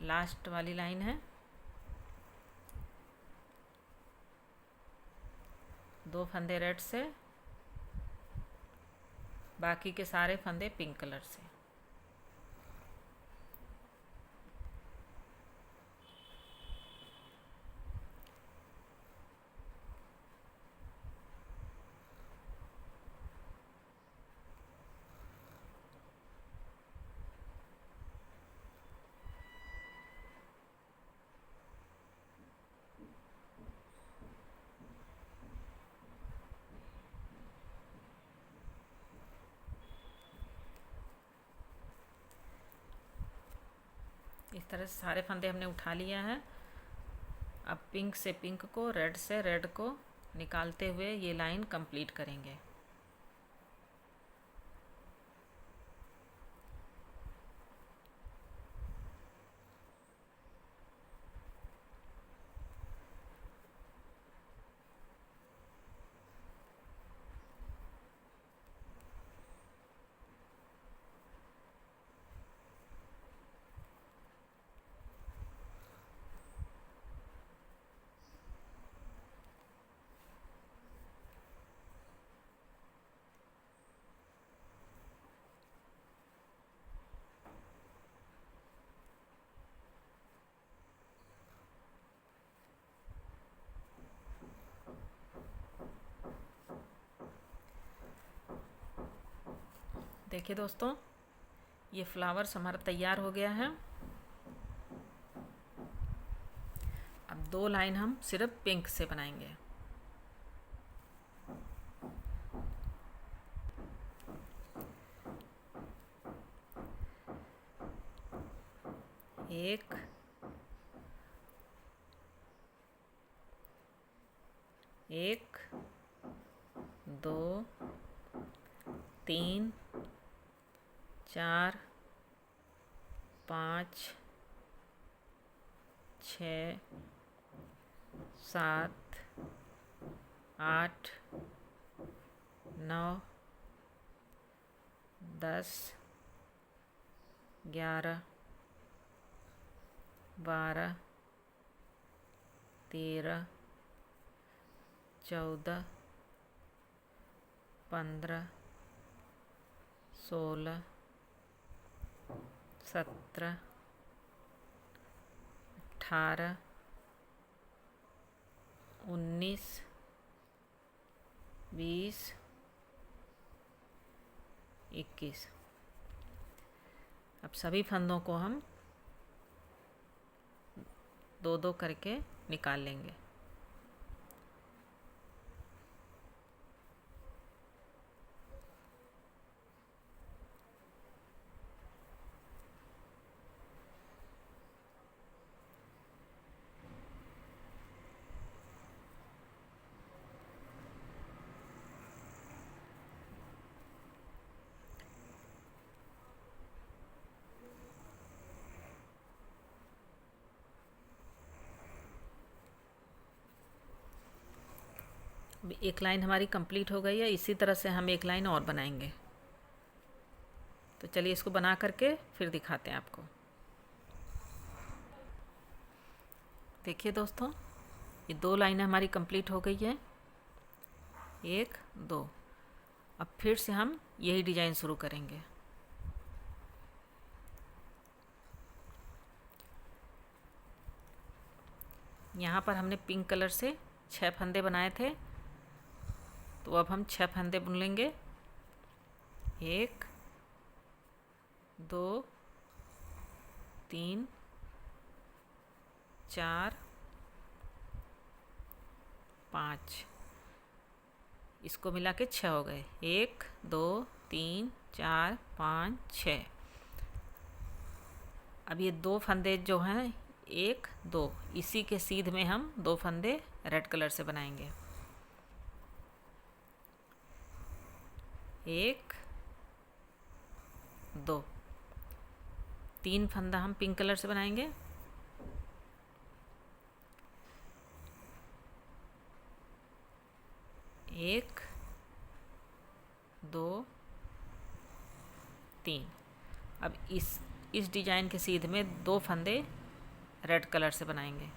लास्ट वाली लाइन है। 2 फंदे रेड से, बाकी के सारे फंदे पिंक कलर से। इस तरह से सारे फंदे हमने उठा लिया है। अब पिंक से पिंक को, रेड से रेड को निकालते हुए ये लाइन कंप्लीट करेंगे। देखिए दोस्तों, ये फ्लावर्स हमारा तैयार हो गया है। अब 2 लाइन हम सिर्फ पिंक से बनाएंगे। एक, 2, 3, 4, 5, 6, 7, 8, 9, 10, 11, 12, 13, 14, 15, 16, 17, 18, 19, 20, 21। अब सभी फंदों को हम दो दो करके निकाल लेंगे। एक लाइन हमारी कंप्लीट हो गई है। इसी तरह से हम एक लाइन और बनाएंगे। तो चलिए इसको बना करके फिर दिखाते हैं आपको। देखिए दोस्तों, ये दो लाइनें हमारी कंप्लीट हो गई है, एक दो। अब फिर से हम यही डिज़ाइन शुरू करेंगे। यहाँ पर हमने पिंक कलर से 6 फंदे बनाए थे, तो अब हम 6 फंदे बुन लेंगे। 1 2 3 4 5, इसको मिला के 6 हो गए। 1 2 3 4 5 6। अब ये दो फंदे जो हैं 1 2, इसी के सीध में हम दो फंदे रेड कलर से बनाएंगे। 1 2, 3 फंदा हम पिंक कलर से बनाएंगे। 1 2 3। अब इस डिजाइन के सीध में दो फंदे रेड कलर से बनाएंगे।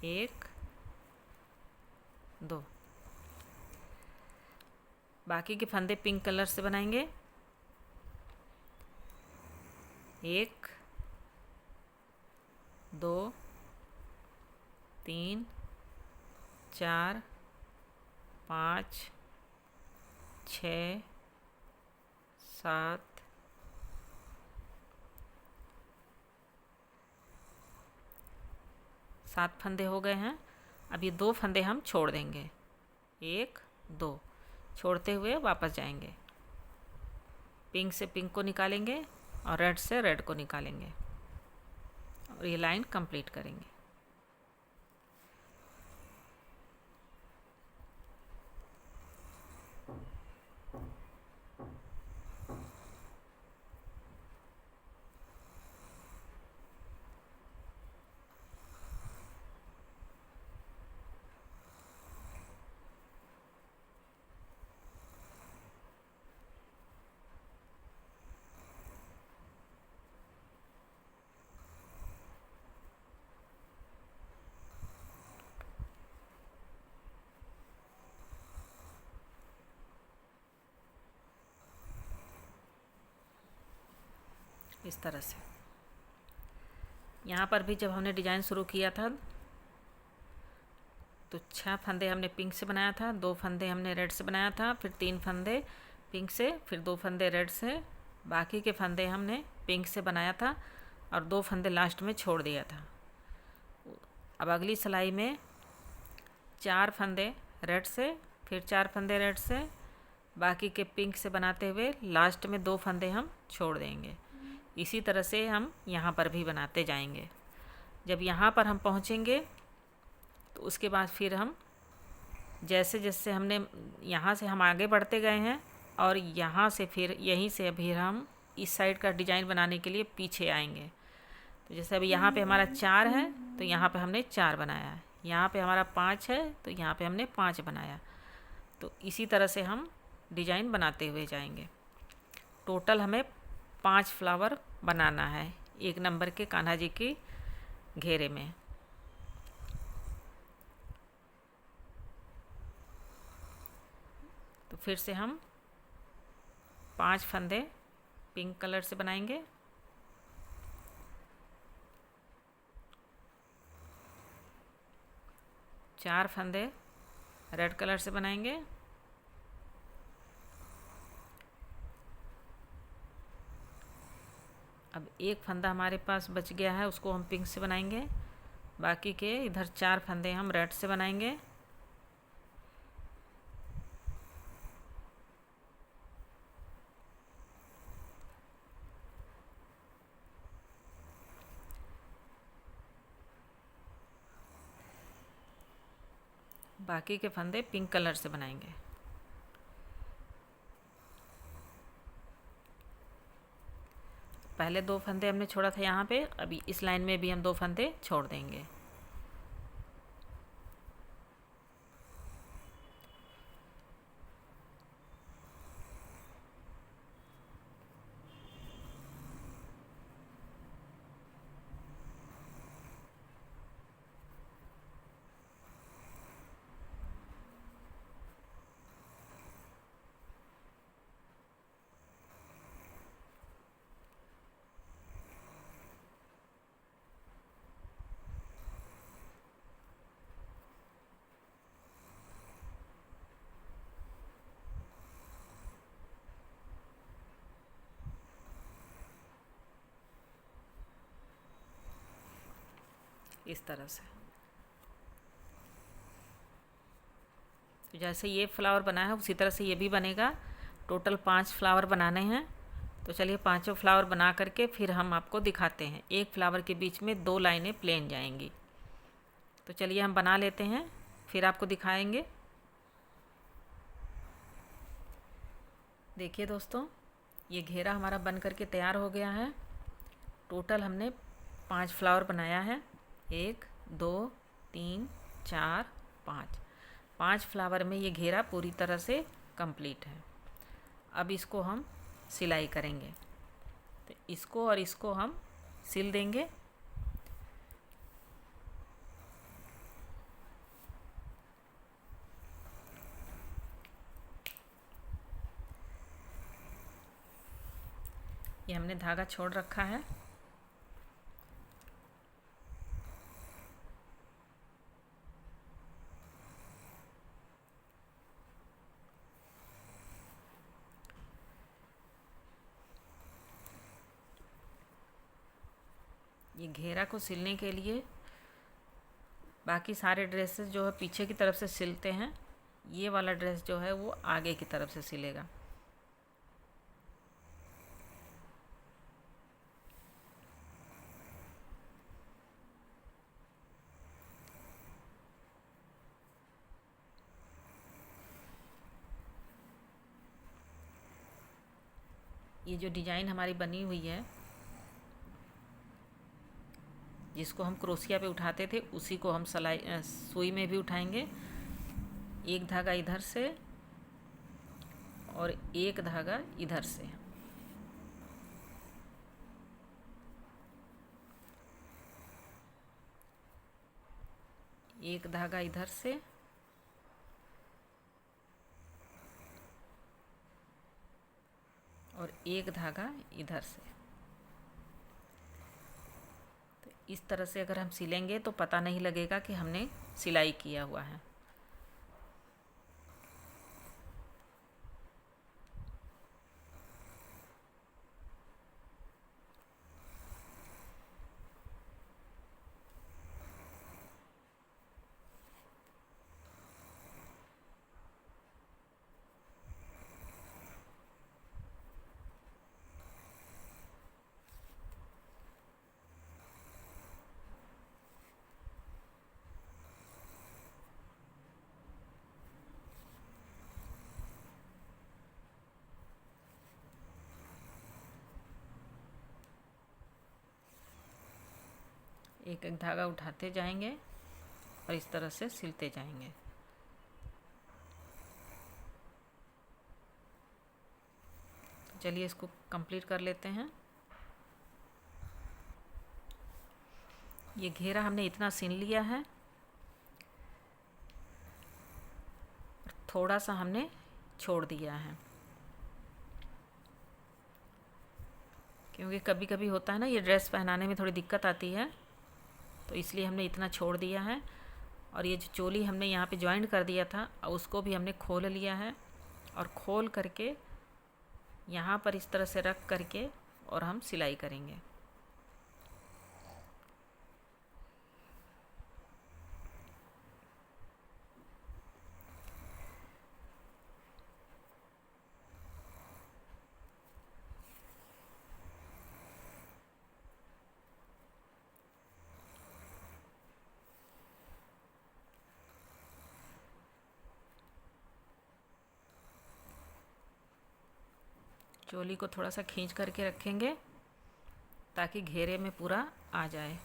1 2, बाकी के फंदे पिंक कलर से बनाएंगे। 1 2 3 4 5 6 7 7 फंदे हो गए हैं। अब ये दो फंदे हम छोड़ देंगे। 1 2 छोड़ते हुए वापस जाएंगे। पिंक से पिंक को निकालेंगे और रेड से रेड को निकालेंगे और ये लाइन कंप्लीट करेंगे। इस तरह से यहाँ पर भी जब हमने डिज़ाइन शुरू किया था तो 6 फंदे हमने पिंक से बनाया था, 2 फंदे हमने रेड से बनाया था, फिर 3 फंदे पिंक से, फिर 2 फंदे रेड से, बाकी के फंदे हमने पिंक से बनाया था और 2 फंदे लास्ट में छोड़ दिया था। अब अगली सिलाई में 4 फंदे रेड से, फिर 4 फंदे रेड से, बाकी के पिंक से बनाते हुए लास्ट में 2 फंदे हम छोड़ देंगे। इसी तरह से हम यहाँ पर भी बनाते जाएंगे। जब यहाँ पर हम पहुँचेंगे तो उसके बाद फिर हम जैसे जैसे हमने यहाँ से हम आगे बढ़ते गए हैं और यहाँ से फिर यहीं से फिर हम इस साइड का डिज़ाइन बनाने के लिए पीछे आएंगे। तो जैसे अभी यहाँ पे हमारा 4 है तो यहाँ पे हमने 4 बनाया, यहाँ पे हमारा 5 है तो यहाँ पे हमने 5 बनाया। तो इसी तरह से हम डिज़ाइन बनाते हुए जाएंगे। टोटल हमें 5 फ्लावर बनाना है 1 नंबर के कान्हा जी की घेरे में। तो फिर से हम 5 फंदे पिंक कलर से बनाएंगे। चार फंदे रेड कलर से बनाएंगे। अब एक फंदा हमारे पास बच गया है, उसको हम पिंक से बनाएंगे। बाकी के इधर 4 फंदे हम रेड से बनाएंगे। बाकी के फंदे पिंक कलर से बनाएंगे। पहले 2 फंदे हमने छोड़ा था यहाँ पे, अभी इस लाइन में भी हम 2 फंदे छोड़ देंगे। इस तरह से। तो जैसे ये फ्लावर बना है उसी तरह से ये भी बनेगा। टोटल 5 फ्लावर बनाने हैं। तो चलिए 5 फ्लावर बना करके फिर हम आपको दिखाते हैं। एक फ्लावर के बीच में 2 लाइनें प्लेन जाएंगी। तो चलिए हम बना लेते हैं, फिर आपको दिखाएंगे। देखिए दोस्तों, ये घेरा हमारा बन करके तैयार हो गया है। टोटल हमने 5 फ्लावर बनाया है। 1 2 3 4 5। 5 फ्लावर में ये घेरा पूरी तरह से कंप्लीट है। अब इसको हम सिलाई करेंगे। तो इसको और इसको हम सिल देंगे। ये हमने धागा छोड़ रखा है। ये घेरा को सिलने के लिए बाकी सारे ड्रेसेस जो है पीछे की तरफ से सिलते हैं, ये वाला ड्रेस जो है वो आगे की तरफ से सिलेगा। ये जो डिज़ाइन हमारी बनी हुई है, जिसको हम क्रोशिया पे उठाते थे, उसी को हम सुई में भी उठाएंगे। एक धागा इधर से और एक धागा इधर से। एक धागा इधर से और एक धागा इधर से। तो इस तरह से अगर हम सिलेंगे तो पता नहीं लगेगा कि हमने सिलाई किया हुआ है। एक एक धागा उठाते जाएंगे और इस तरह से सिलते जाएंगे। तो चलिए इसको कंप्लीट कर लेते हैं। ये घेरा हमने इतना सिल लिया है, थोड़ा सा हमने छोड़ दिया है, क्योंकि कभी कभी होता है ना, ये ड्रेस पहनाने में थोड़ी दिक्कत आती है, तो इसलिए हमने इतना छोड़ दिया है। और ये जो चोली हमने यहाँ पे ज्वाइंट कर दिया था, उसको भी हमने खोल लिया है। और खोल करके यहाँ पर इस तरह से रख करके और हम सिलाई करेंगे। चोली को थोड़ा सा खींच करके रखेंगे ताकि घेरे में पूरा आ जाए।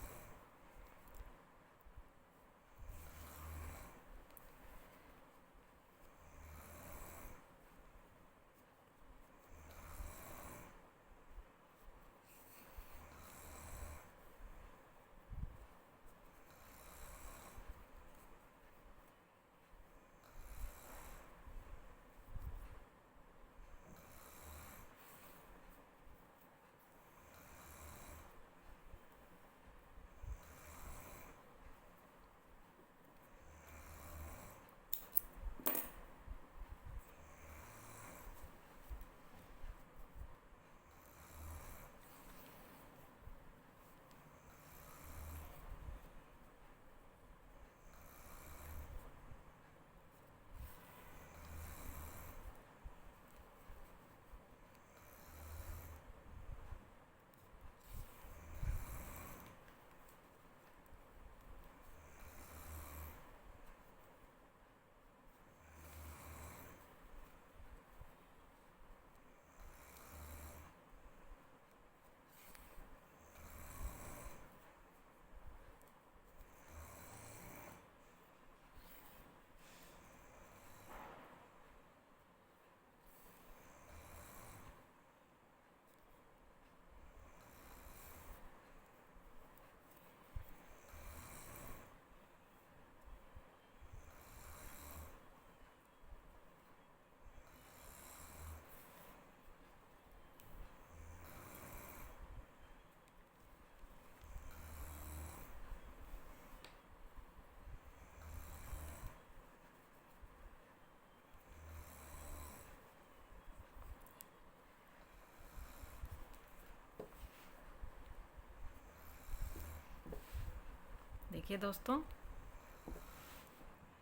देखिए दोस्तों,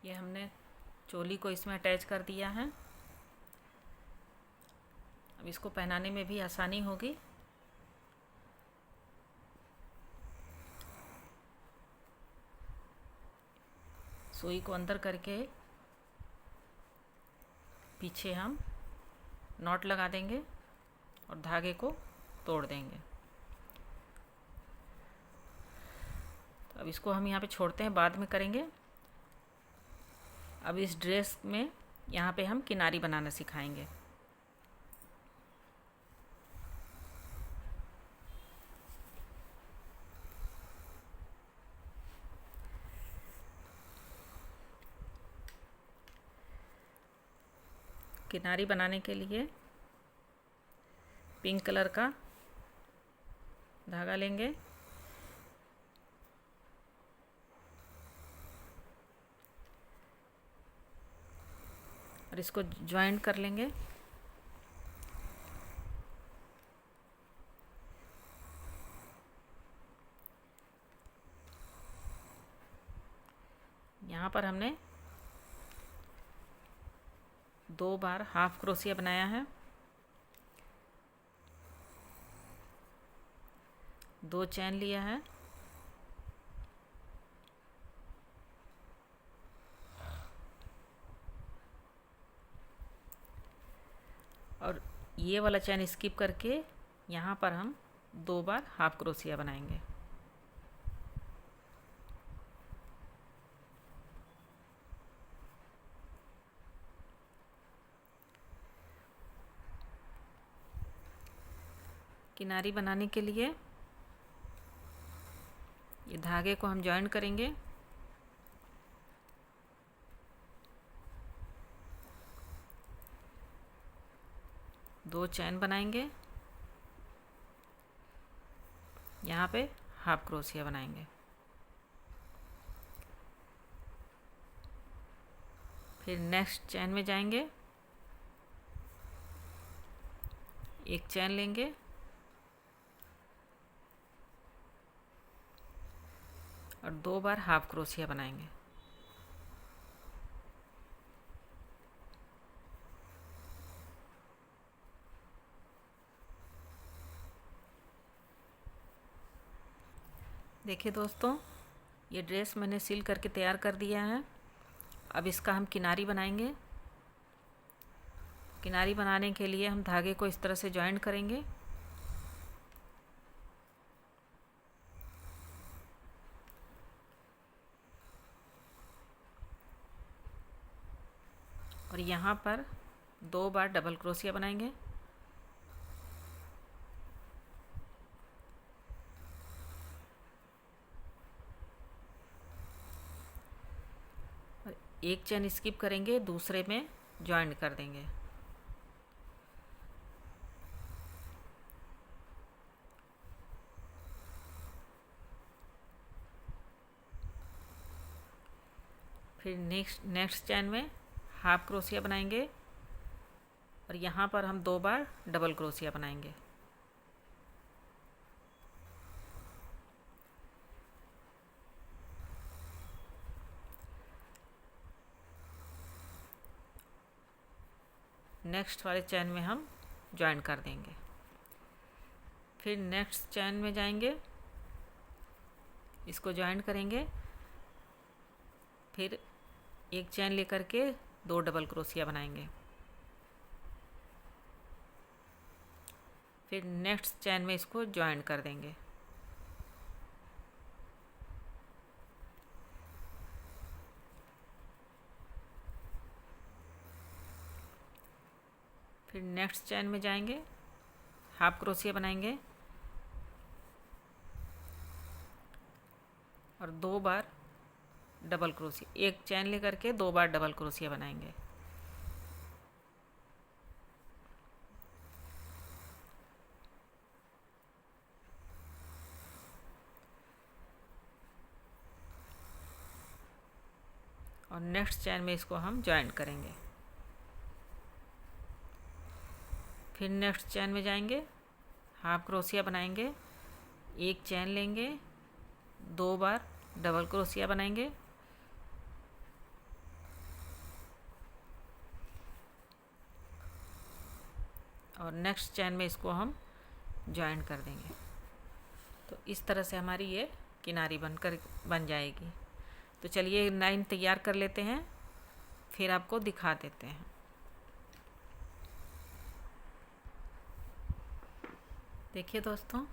ये हमने चोली को इसमें अटैच कर दिया है। अब इसको पहनाने में भी आसानी होगी। सुई को अंदर करके पीछे हम नॉट लगा देंगे और धागे को तोड़ देंगे। अब इसको हम यहाँ पे छोड़ते हैं, बाद में करेंगे। अब इस ड्रेस में यहाँ पे हम किनारी बनाना सिखाएंगे। किनारी बनाने के लिए पिंक कलर का धागा लेंगे और इसको ज्वाइंट कर लेंगे। यहाँ पर हमने 2 बार हाफ क्रोशिया बनाया है। 2 चैन लिया है और ये वाला चैन स्किप करके यहाँ पर हम 2 बार हाफ क्रोशिया बनाएंगे। किनारी बनाने के लिए ये धागे को हम जॉइंट करेंगे। दो चैन बनाएंगे, यहाँ पे हाफ क्रोशिया बनाएंगे। फिर नेक्स्ट चैन में जाएंगे, एक चैन लेंगे और 2 बार हाफ क्रोशिया बनाएंगे। देखिए दोस्तों, ये ड्रेस मैंने सिल करके तैयार कर दिया है। अब इसका हम किनारी बनाएंगे। किनारी बनाने के लिए हम धागे को इस तरह से जॉइंट करेंगे। और यहाँ पर 2 बार डबल क्रोशिया बनाएंगे। और एक चेन स्किप करेंगे, दूसरे में जॉइंट कर देंगे। फिर नेक्स्ट चेन में हाफ क्रोशिया बनाएंगे और यहाँ पर हम 2 बार डबल क्रोशिया बनाएंगे। नेक्स्ट वाले चेन में हम जॉइन कर देंगे। फिर नेक्स्ट चेन में जाएंगे, इसको जॉइन करेंगे। फिर एक चेन लेकर के 2 डबल क्रोशिया बनाएंगे। फिर नेक्स्ट चेन में इसको जॉइन कर देंगे। फिर नेक्स्ट चेन में जाएंगे, हाफ क्रोशिया बनाएंगे और 2 बार डबल क्रोशिया, एक चेन लेकर के 2 बार डबल क्रोशिया बनाएंगे। और नेक्स्ट चेन में इसको हम जॉइन करेंगे। फिर नेक्स्ट चेन में जाएंगे, हाफ क्रोशिया बनाएंगे, एक चेन लेंगे, 2 बार डबल क्रोशिया बनाएंगे और नेक्स्ट चेन में इसको हम जॉइन कर देंगे। तो इस तरह से हमारी ये किनारी बन जाएगी। तो चलिए लाइन तैयार कर लेते हैं, फिर आपको दिखा देते हैं। देखिए दोस्तों,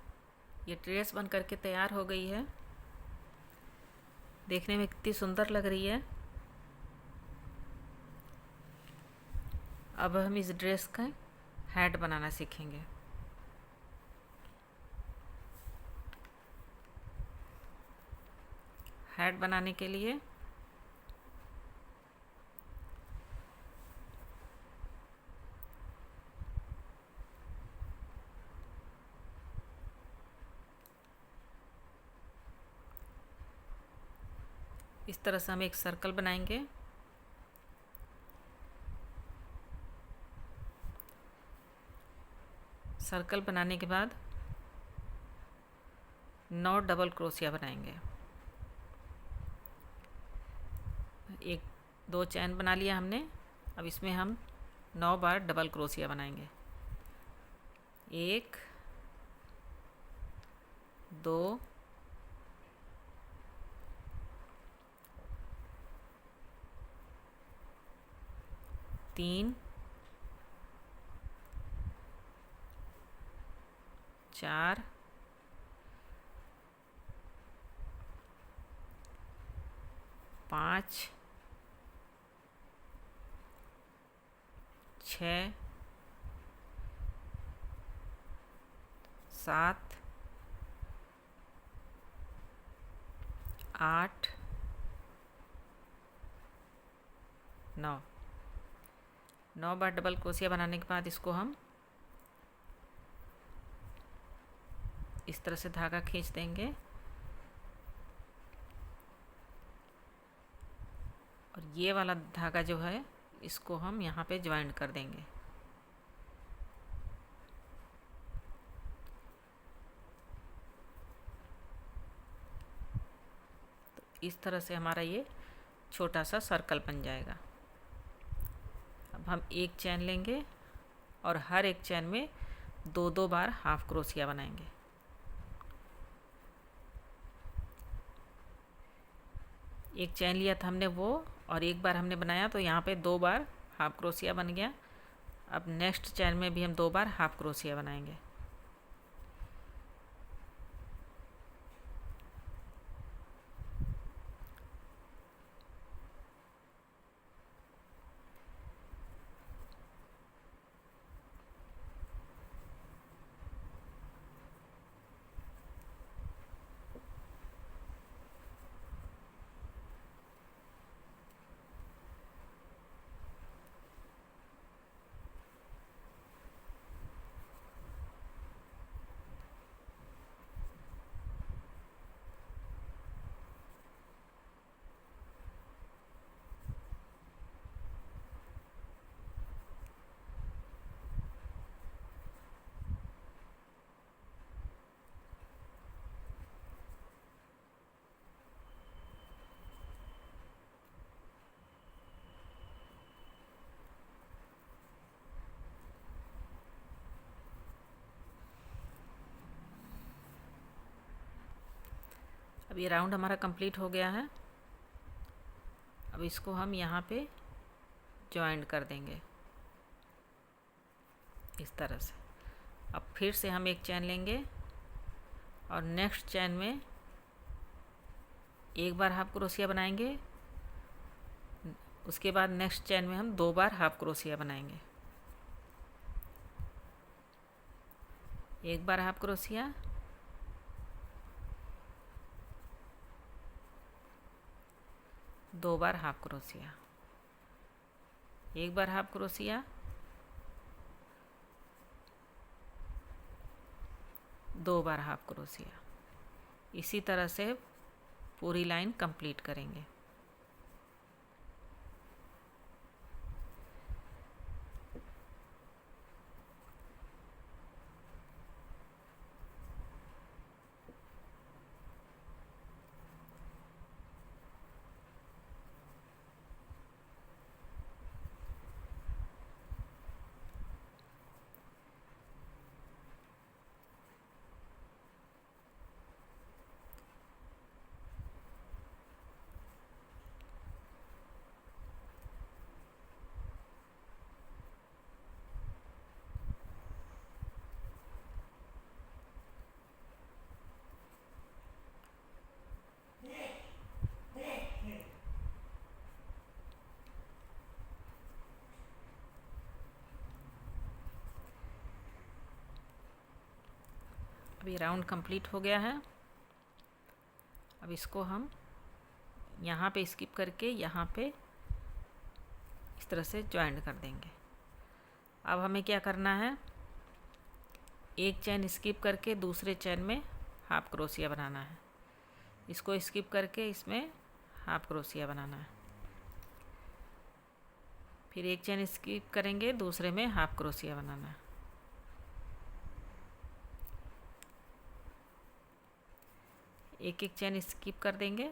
ये ड्रेस बन करके तैयार हो गई है। देखने में कितनी सुंदर लग रही है। अब हम इस ड्रेस का हैट बनाना सीखेंगे। हैट बनाने के लिए इस तरह से हम एक सर्कल बनाएंगे। सर्कल बनाने के बाद 9 डबल क्रोशिया बनाएंगे। एक 2 चैन बना लिया हमने। अब इसमें हम 9 बार डबल क्रोशिया बनाएंगे। 1 2 3 4 5 6 7 8 9 बार डबल क्रोशिया बनाने के बाद इसको हम इस तरह से धागा खींच देंगे और ये वाला धागा जो है इसको हम यहाँ पे ज्वाइन कर देंगे। तो इस तरह से हमारा ये छोटा सा सर्कल बन जाएगा। अब हम एक चैन लेंगे और हर एक चैन में 2-2 बार हाफ क्रोशिया बनाएंगे। एक चैन लिया था हमने वो, और एक बार हमने बनाया तो यहाँ पे 2 बार हाफ क्रोशिया बन गया। अब नेक्स्ट चैन में भी हम 2 बार हाफ क्रोशिया बनाएंगे। अब ये राउंड हमारा कंप्लीट हो गया है। अब इसको हम यहाँ पे जॉइंट कर देंगे इस तरह से। अब फिर से हम एक चैन लेंगे और नेक्स्ट चैन में एक बार हाफ क्रोशिया बनाएंगे। उसके बाद नेक्स्ट चैन में हम 2 बार हाफ क्रोशिया बनाएंगे। एक बार हाफ क्रोशिया, दो बार हाफ क्रोशिया, एक बार हाफ क्रोशिया, 2 बार हाफ क्रोशिया। इसी तरह से पूरी लाइन कंप्लीट करेंगे। अब ये राउंड कंप्लीट हो गया है। अब इसको हम यहाँ पे स्किप करके यहाँ पे इस तरह से जॉइंट कर देंगे। अब हमें क्या करना है, एक चैन स्किप करके दूसरे चैन में हाफ क्रोशिया बनाना है। इसको स्किप करके इसमें हाफ क्रोशिया बनाना है। फिर एक चैन स्किप करेंगे, दूसरे में हाफ क्रोशिया बनाना है। एक एक चैन स्किप कर देंगे।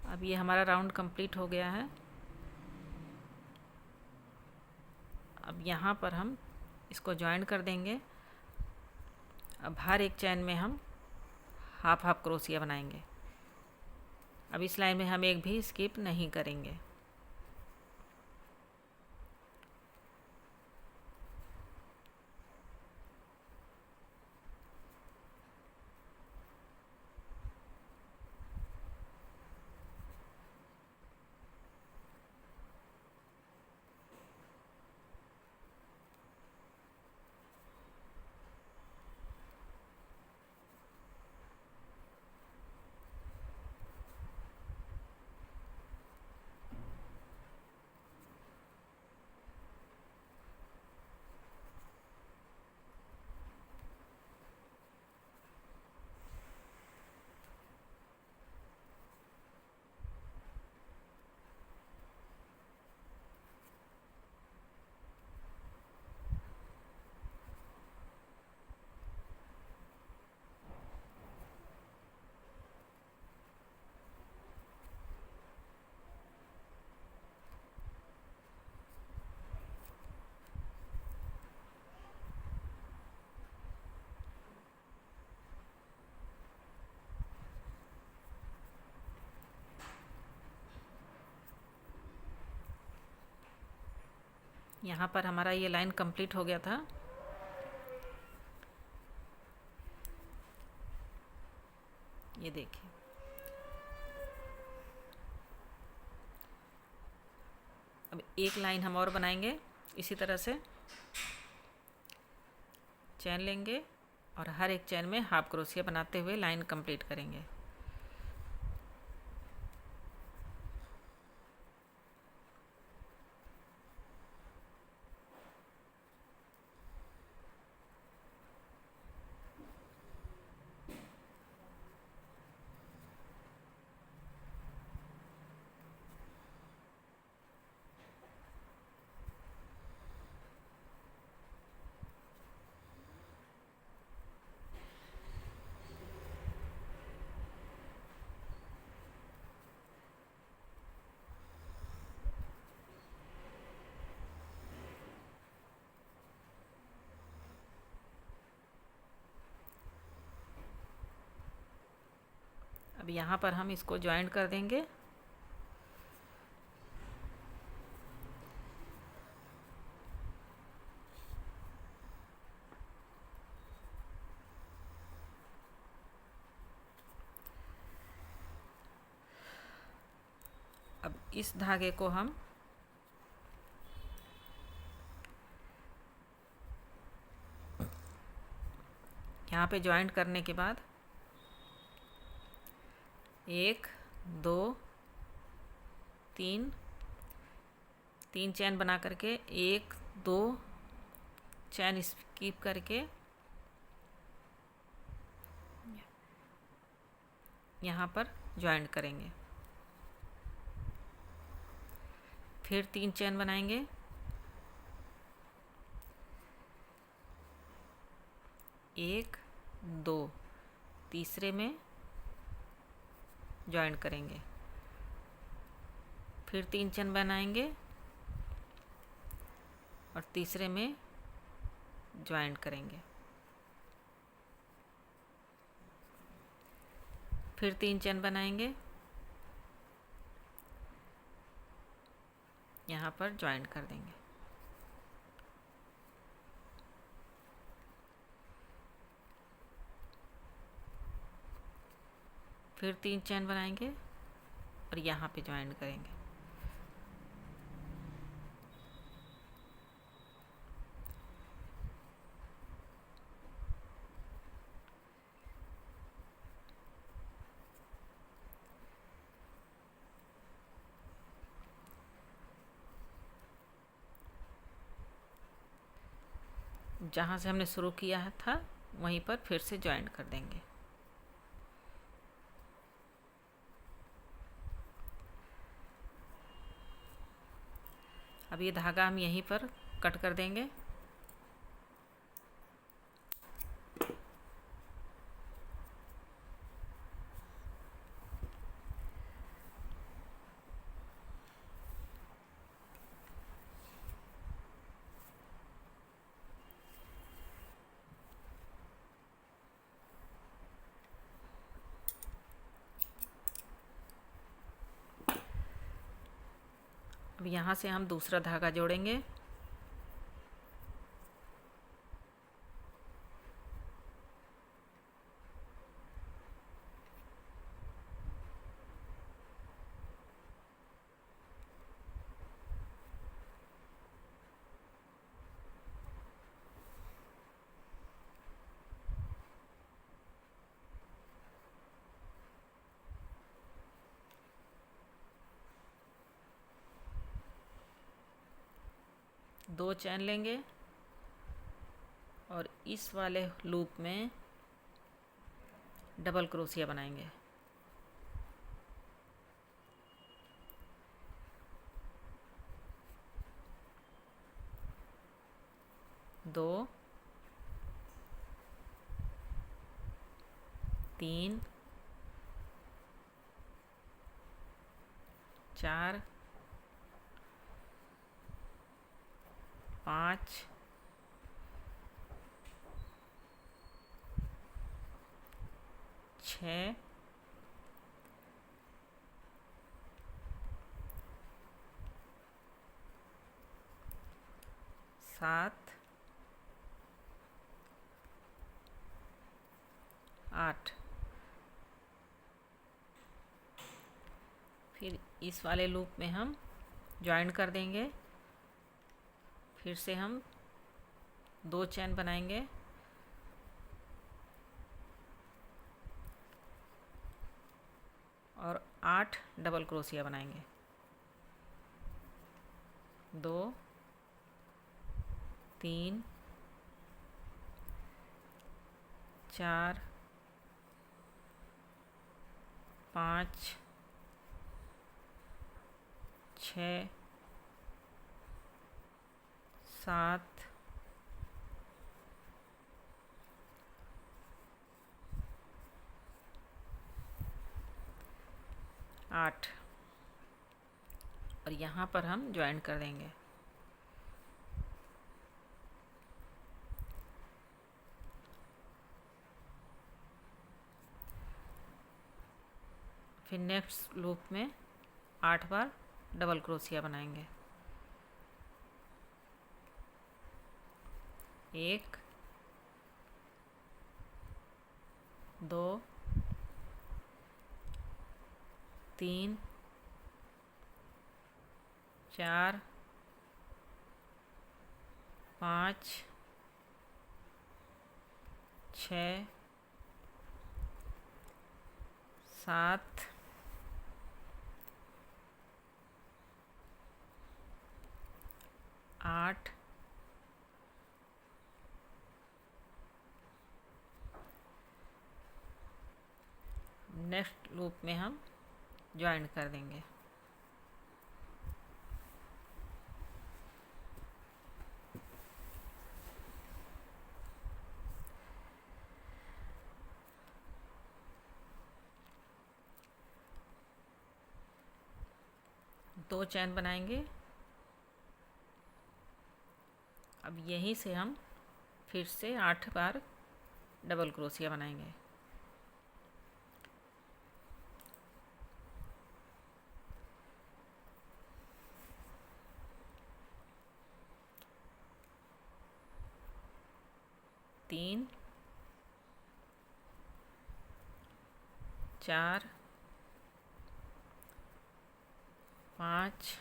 अब ये हमारा राउंड कंप्लीट हो गया है। अब यहाँ पर हम इसको जॉइन कर देंगे। अब हर एक चैन में हम हाफ हाफ क्रोशिया बनाएंगे। अब इस लाइन में हम एक भी स्किप नहीं करेंगे। यहाँ पर हमारा ये लाइन कंप्लीट हो गया था। ये देखिए, अब एक लाइन हम और बनाएंगे। इसी तरह से चैन लेंगे और हर एक चैन में हाफ क्रोशिया बनाते हुए लाइन कंप्लीट करेंगे। अब यहाँ पर हम इसको ज्वाइंट कर देंगे। अब इस धागे को हम यहाँ पे ज्वाइंट करने के बाद 1 2 3 चैन बना करके 1 2 चैन स्किप करके यहाँ पर ज्वाइंट करेंगे। फिर 3 चैन बनाएंगे, 1 2, तीसरे में ज्वाइंट करेंगे। फिर 3 चैन बनाएंगे और तीसरे में ज्वाइंट करेंगे। फिर 3 चैन बनाएंगे, यहाँ पर ज्वाइंट कर देंगे। फिर 3 चैन बनाएंगे और यहाँ पे ज्वाइंट करेंगे। जहाँ से हमने शुरू किया था वहीं पर फिर से ज्वाइंट कर देंगे। अब ये धागा हम यहीं पर कट कर देंगे। अब यहाँ से हम दूसरा धागा जोड़ेंगे। दो चैन लेंगे और इस वाले लूप में डबल क्रोशिया बनाएंगे। दो, 3, 4, 5, 6, 7, 7 8। फिर इस वाले लूप में हम ज्वाइन कर देंगे। फिर से हम 2 चेन बनाएंगे और 8 डबल क्रोशिया बनाएंगे। 2 3 4 5 6 7 8 और यहाँ पर हम ज्वाइन कर देंगे। फिर नेक्स्ट लूप में 8 बार डबल क्रोशिया बनाएंगे। 1 2 3 4 5 6 7 8 नेक्स्ट लूप में हम ज्वाइन कर देंगे। दो चैन बनाएंगे। अब यहीं से हम फिर से 8 बार डबल क्रोशिया बनाएंगे। 3 4 5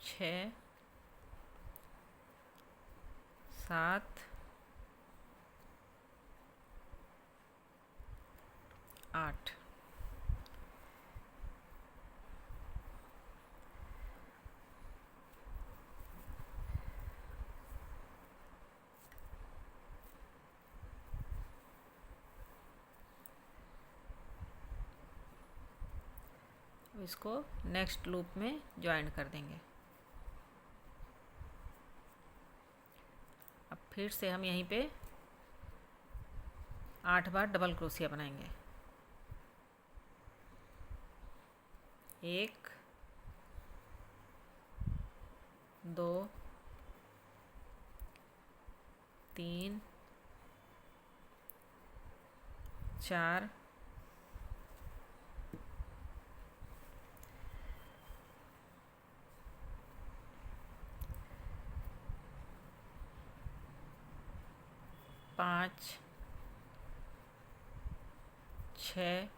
6 7 8। इसको नेक्स्ट लूप में ज्वाइन कर देंगे। अब फिर से हम यहीं पे 8 बार डबल क्रोशिया बनाएंगे। 1 2 3 4 5 6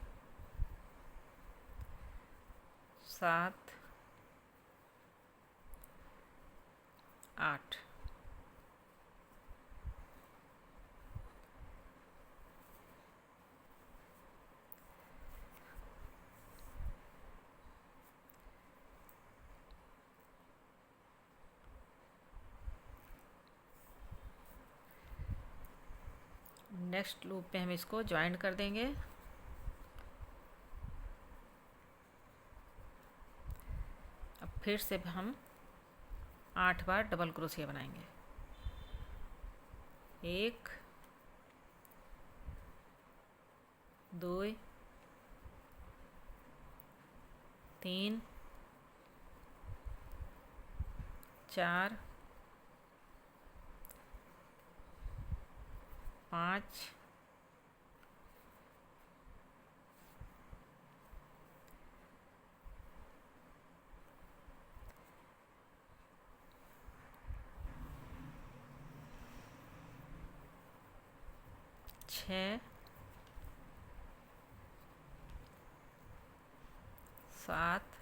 7 8। नेक्स्ट लूप पे हम इसको ज्वाइन कर देंगे। अब फिर से हम 8 बार डबल क्रोशिया बनाएंगे। 1 2 3 4 5 6 6 7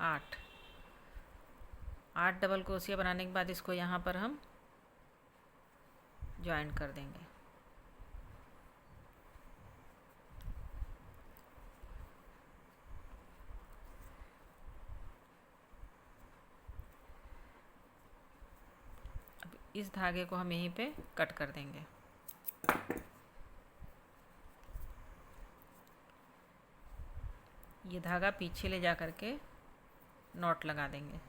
8 8 डबल क्रोशिया बनाने के बाद इसको यहाँ पर हम ज्वाइन कर देंगे। अब इस धागे को हम यहीं पे कट कर देंगे। ये धागा पीछे ले जा कर के नॉट लगा देंगे।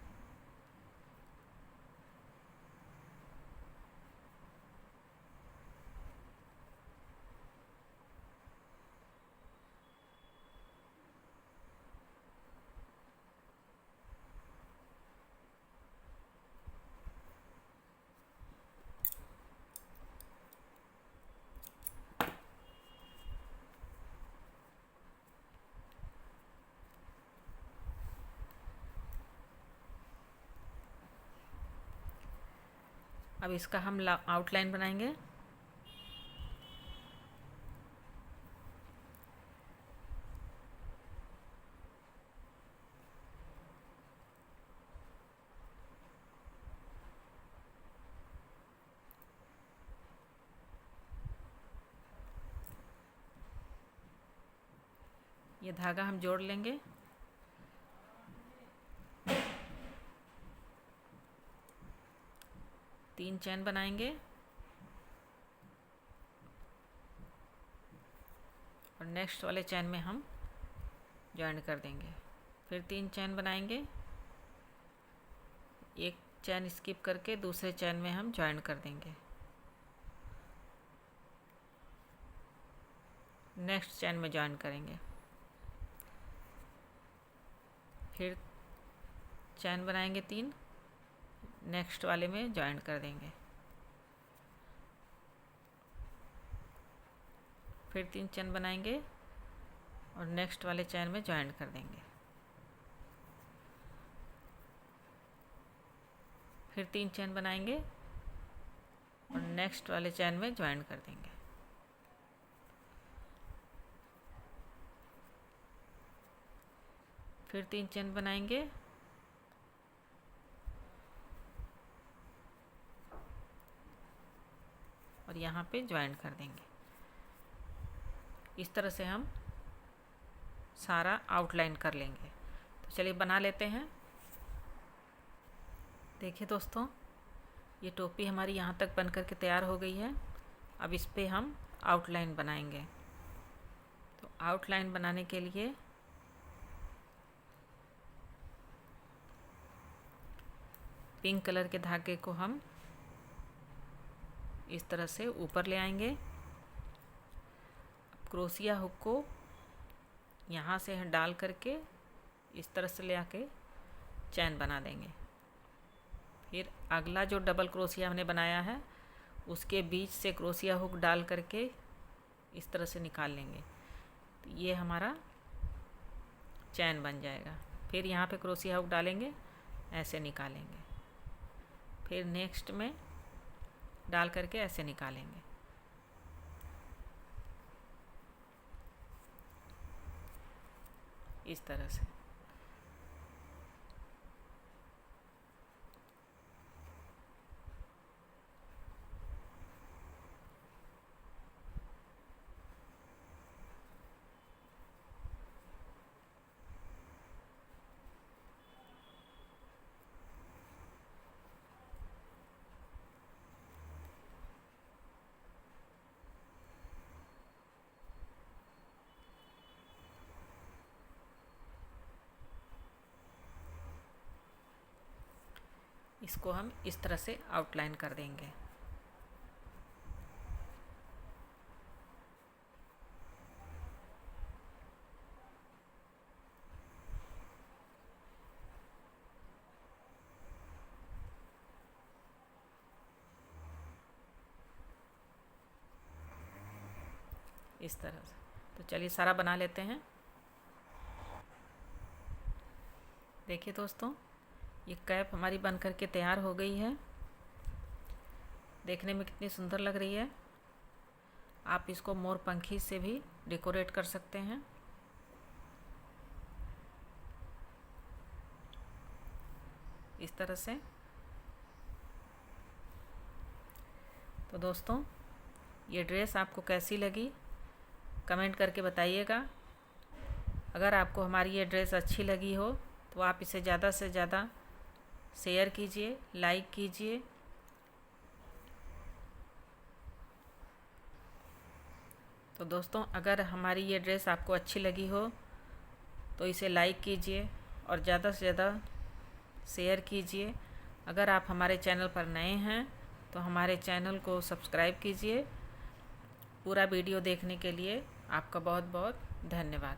अब इसका हम आउटलाइन बनाएंगे। ये धागा हम जोड़ लेंगे। तीन चैन बनाएंगे और नेक्स्ट वाले चैन में हम ज्वाइन कर देंगे। फिर 3 चैन बनाएंगे, एक चैन स्किप करके दूसरे चैन में हम ज्वाइन कर देंगे। नेक्स्ट चैन में ज्वाइन करेंगे। फिर चैन बनाएंगे 3, नेक्स्ट वाले में ज्वाइन कर देंगे। फिर 3 चैन बनाएंगे और नेक्स्ट वाले चैन में ज्वाइन कर देंगे। फिर 3 चैन बनाएंगे और नेक्स्ट वाले चैन में ज्वाइन कर देंगे। फिर 3 चैन बनाएंगे और यहाँ पे ज्वाइन कर देंगे। इस तरह से हम सारा आउटलाइन कर लेंगे। तो चलिए बना लेते हैं। देखिए दोस्तों, ये टोपी हमारी यहाँ तक बन कर के तैयार हो गई है। अब इस पे हम आउटलाइन बनाएंगे। तो आउटलाइन बनाने के लिए पिंक कलर के धागे को हम इस तरह से ऊपर ले आएंगे। क्रोशिया हुक को यहाँ से डाल करके इस तरह से ले आके चैन बना देंगे। फिर अगला जो डबल क्रोशिया हमने बनाया है उसके बीच से क्रोशिया हुक डाल करके इस तरह से निकाल लेंगे। तो ये हमारा चैन बन जाएगा। फिर यहाँ पे क्रोशिया हुक डालेंगे, ऐसे निकालेंगे। फिर नेक्स्ट में डाल करके ऐसे निकालेंगे। इस तरह से। इसको हम इस तरह से आउटलाइन कर देंगे। इस तरह से। तो चलिए सारा बना लेते हैं। देखिए दोस्तों, ये कैप हमारी बन करके तैयार हो गई है। देखने में कितनी सुंदर लग रही है। आप इसको मोर पंखी से भी डेकोरेट कर सकते हैं। इस तरह से। तो दोस्तों, ये ड्रेस आपको कैसी लगी कमेंट करके बताइएगा। अगर आपको हमारी ये ड्रेस अच्छी लगी हो तो आप इसे ज़्यादा से ज़्यादा शेयर कीजिए, लाइक कीजिए। तो दोस्तों, अगर हमारी ये ड्रेस आपको अच्छी लगी हो तो इसे लाइक कीजिए और ज़्यादा से ज़्यादा शेयर कीजिए। अगर आप हमारे चैनल पर नए हैं तो हमारे चैनल को सब्सक्राइब कीजिए। पूरा वीडियो देखने के लिए आपका बहुत बहुत धन्यवाद।